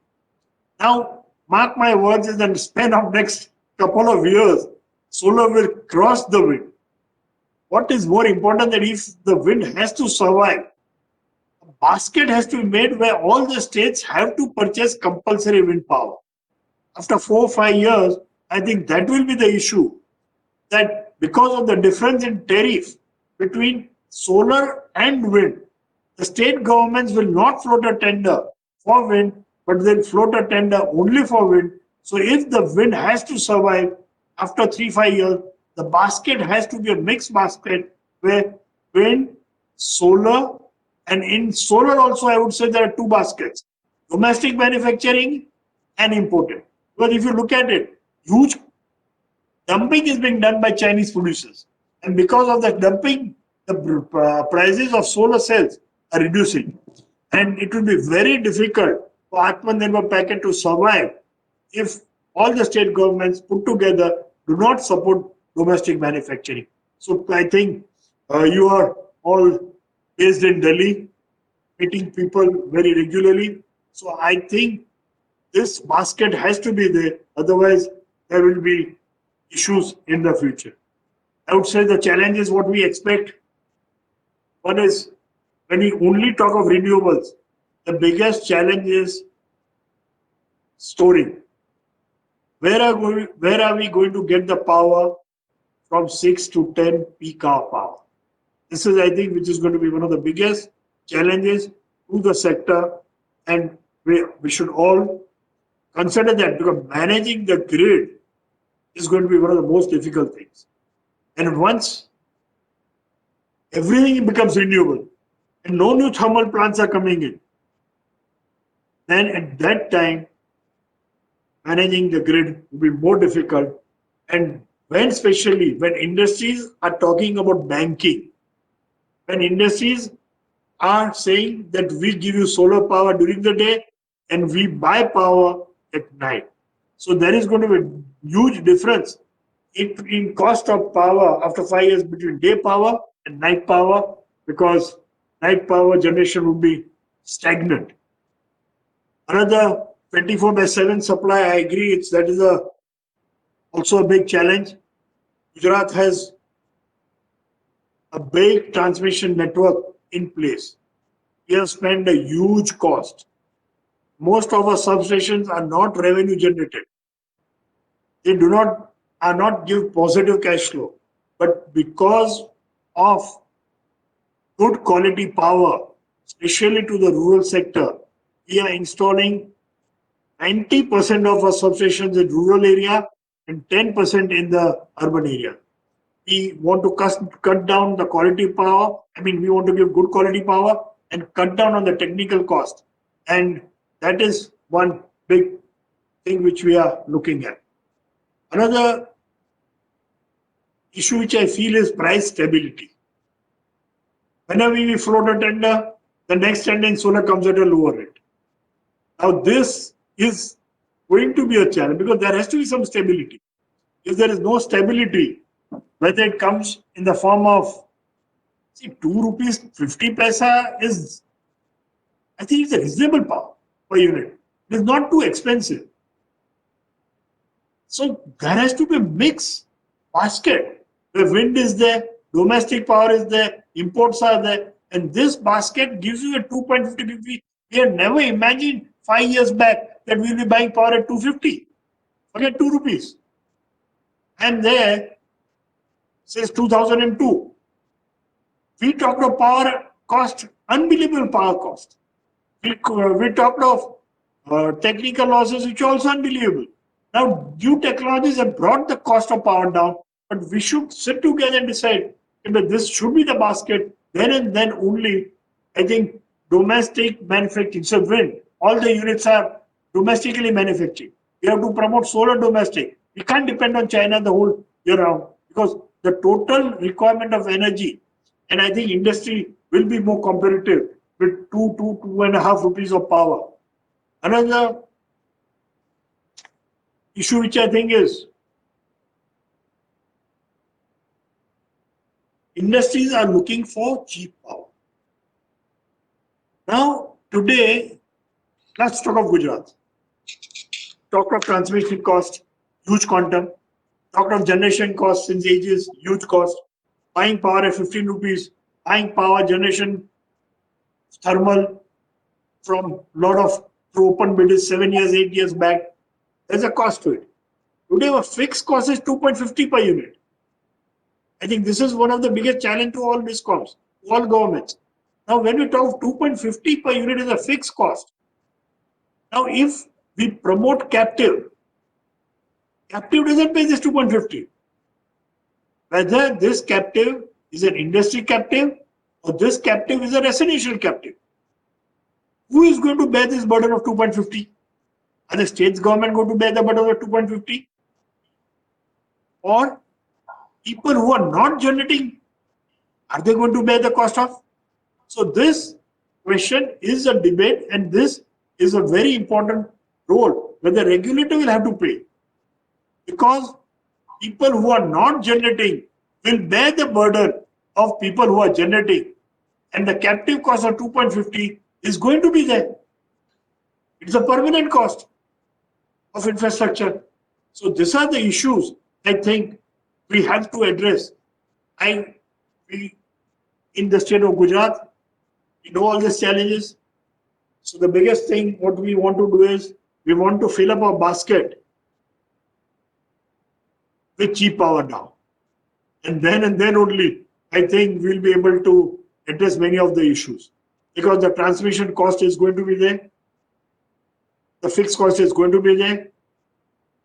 Now, mark my words, in the span of next couple of years, solar will cross the wind. What is more important that if the wind has to survive, a basket has to be made where all the states have to purchase compulsory wind power. After 4 or 5 years, I think that will be the issue. That because of the difference in tariff between solar and wind, the state governments will not float a tender for wind, but they'll float a tender only for wind. So if the wind has to survive after 3-5 years, the basket has to be a mixed basket where wind, solar, and in solar also I would say there are 2 baskets, domestic manufacturing and imported. Because if you look at it, huge dumping is being done by Chinese producers. And because of that dumping, the prices of solar cells are reducing. And it will be very difficult for Atmanirbhar packet to survive if all the state governments put together do not support domestic manufacturing. So I think you are all based in Delhi, meeting people very regularly. So I think this basket has to be there. Otherwise, there will be issues in the future. I would say the challenge is what we expect. One is when we only talk of renewables, the biggest challenge is storing. Where are we going to get the power from 6 to 10 peak hour power? This is, I think, which is going to be one of the biggest challenges to the sector, and we should all consider that, because managing the grid is going to be one of the most difficult things. And once everything becomes renewable and no new thermal plants are coming in, then at that time, managing the grid will be more difficult. And especially when industries are talking about banking, when industries are saying that we give you solar power during the day and we buy power at night. So there is going to be a huge difference in cost of power after 5 years between day power and night power, because night power generation will be stagnant. Another 24/7 supply, I agree, that is also a big challenge. Gujarat has a big transmission network in place. We have spent a huge cost. Most of our substations are not revenue generated. They are not give positive cash flow. But because of good quality power, especially to the rural sector, we are installing 90% of our substations in rural area and 10% in the urban area. We want to cut down the quality power. We want to give good quality power and cut down on the technical cost. And that is one big thing which we are looking at. Another issue which I feel is price stability. Whenever we float a tender, the next tender in solar comes at a lower rate. Now this is going to be a challenge because there has to be some stability. If there is no stability, whether it comes in the form of 2 rupees 50 paisa is, I think it's a reasonable power per unit. It is not too expensive. So there has to be a mix basket. The wind is there, domestic power is there, imports are there, and this basket gives you a 2.50. We had never imagined 5 years back that we'll be buying power at 250. Forget 2 rupees. And there, since 2002, we talked of power cost, unbelievable power cost. We talked of technical losses, which are also unbelievable. Now, new technologies have brought the cost of power down, but we should sit together and decide that this should be the basket. Then and then only, I think, domestic manufacturing. So wind, all the units are domestically manufactured. We have to promote solar domestic. We can't depend on China the whole year round because the total requirement of energy, and I think industry will be more competitive with 2.5 rupees of power. Another issue which I think is industries are looking for cheap power. Now, today, let's talk of Gujarat. Talk of transmission cost, huge quantum. Talk of generation cost since ages, huge cost. Buying power at 15 rupees, buying power generation, thermal from lot of through open bids 7 years, 8 years back. There's a cost to it. Today, our fixed cost is 2.50 per unit. I think this is one of the biggest challenge to all discoms, all governments. Now, when we talk 2.50 per unit is a fixed cost. Now, if we promote captive doesn't pay this 2.50. Whether this captive is an industry captive or this captive is a residential captive. Who is going to bear this burden of 2.50? Are the state's government going to bear the burden of 2.50? Or people who are not generating, are they going to bear the cost of? So this question is a debate, and this is a very important role where the regulator will have to play. Because people who are not generating will bear the burden of people who are generating, and the captive cost of 2.50 is going to be there. It's a permanent cost of infrastructure. So these are the issues I think we have to address. We in the state of Gujarat, we know all these challenges. So the biggest thing what we want to do is we want to fill up our basket with cheap power now. And then only I think we'll be able to address many of the issues. Because the transmission cost is going to be there. The fixed cost is going to be there.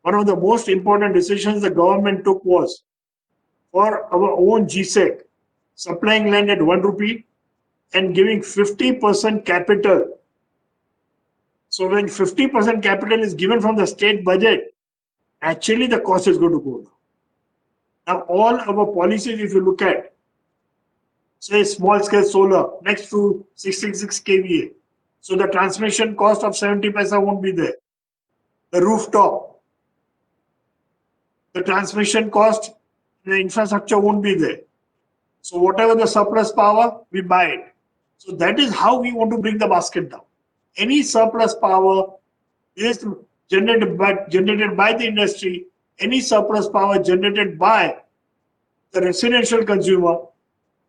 One of the most important decisions the government took was for our own GSEC, supplying land at 1 rupee and giving 50% capital So when 50% capital is given from the state budget, actually the cost is going to go down. Now all our policies, if you look at, say small scale solar next to 66 kVA, so the transmission cost of 70 paisa won't be there. The rooftop, the transmission cost, the infrastructure won't be there. So whatever the surplus power, we buy it. So that is how we want to bring the basket down. Any surplus power is generated by the industry, any surplus power generated by the residential consumer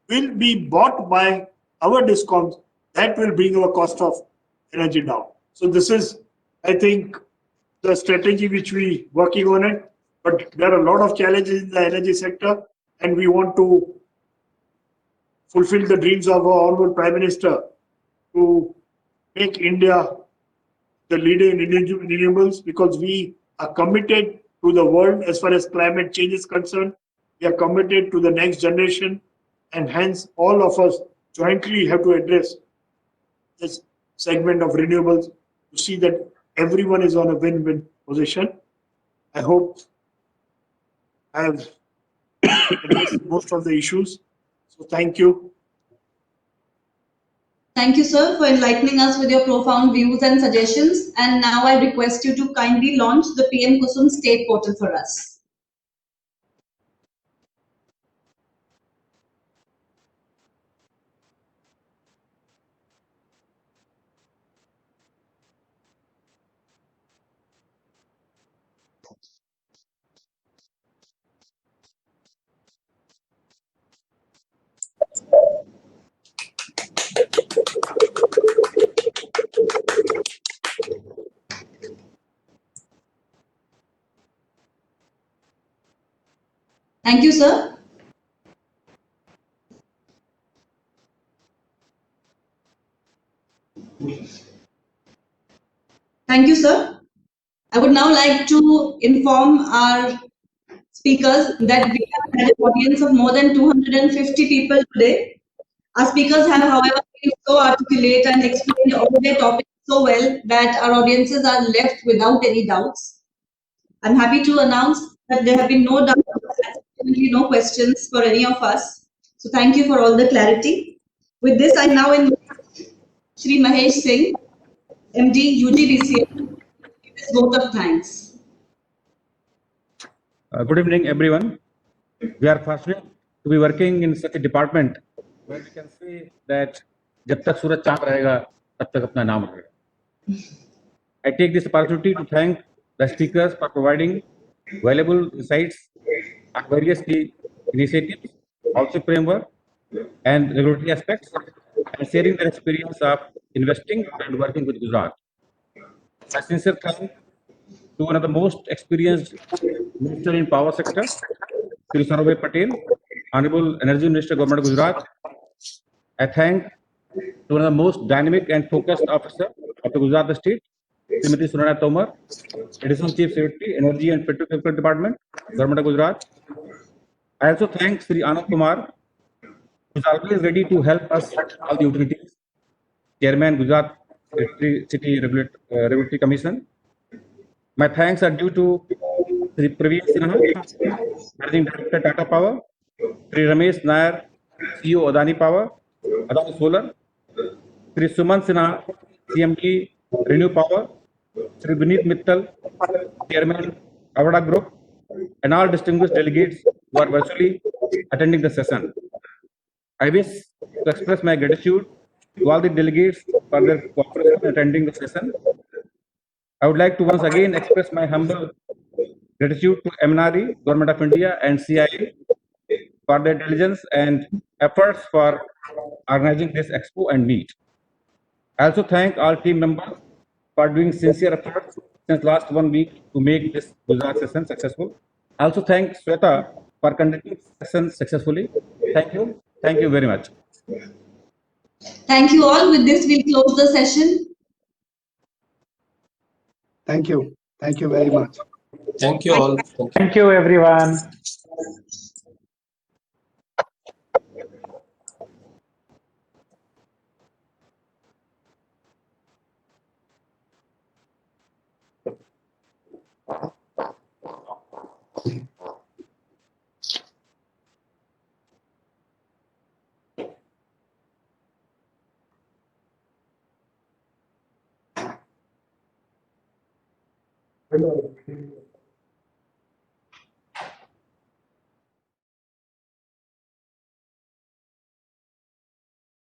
will be bought by our discoms. That will bring our cost of energy down. So this is, I think, the strategy which we working on it. But there are a lot of challenges in the energy sector, and we want to fulfill the dreams of our honorable Prime Minister to make India the leader in renewables, because we are committed to the world as far as climate change is concerned. We are committed to the next generation, and hence all of us jointly have to address this segment of renewables to see that everyone is on a win-win position. I hope I have addressed most of the issues. So thank you. Thank you, sir, for enlightening us with your profound views and suggestions. And now I request you to kindly launch the PM Kusum State Portal for us. Thank you, sir. Thank you, sir. I would now like to inform our speakers that we have had an audience of more than 250 people today. Our speakers have, however, been so articulate and explained all their topics so well that our audiences are left without any doubts. I'm happy to announce that there have been no doubts, absolutely no questions for any of us. So thank you for all the clarity. With this, I now invite Shri Mahesh Singh, MD, UGBCL, to give his vote of thanks. Good evening, everyone. We are fortunate to be working in such a department where we can say that जब तक सूरज चांद रहेगा तब तक अपना नाम रहेगा. I take this opportunity to thank the speakers for providing valuable insights on various key initiatives, policy framework, and regulatory aspects, and sharing their experience of investing and working with Gujarat. A sincere thanks to one of the most experienced minister in power sector, Shri Sarabhai Patel, Honorable Energy Minister, Government of Gujarat. I thank to one of the most dynamic and focused officer of the Gujarat state, Srimati Surana Tomar, Additional Chief Secretary, Energy and Petrochemical Department, Government of Gujarat. I also thank Sri Anand Kumar, who is always ready to help us all the utilities, Chairman Gujarat City Regulatory Commission. My thanks are due to Sri Praveen Sinha, Managing Director Tata Power, Sri Ramesh Nair, CEO Adani Power, Adani Solar, Sri Suman Sinha, CMD Renew Power, Sri Vineet Mittal, Chairman Avada Group, and all distinguished delegates who are virtually attending the session. I wish to express my gratitude to all the delegates for their cooperation in attending the session. I would like to once again express my humble gratitude to MNRE, Government of India, and CIA for their diligence and efforts for organizing this expo and meet. I also thank all team members for doing sincere efforts since last 1 week to make this Gujarat session successful. I also thank Sweta for conducting the session successfully. Thank you. Thank you very much. Thank you all. With this, we'll close the session. Thank you. Thank you very much. Thank you all. Thank you, everyone. Hello.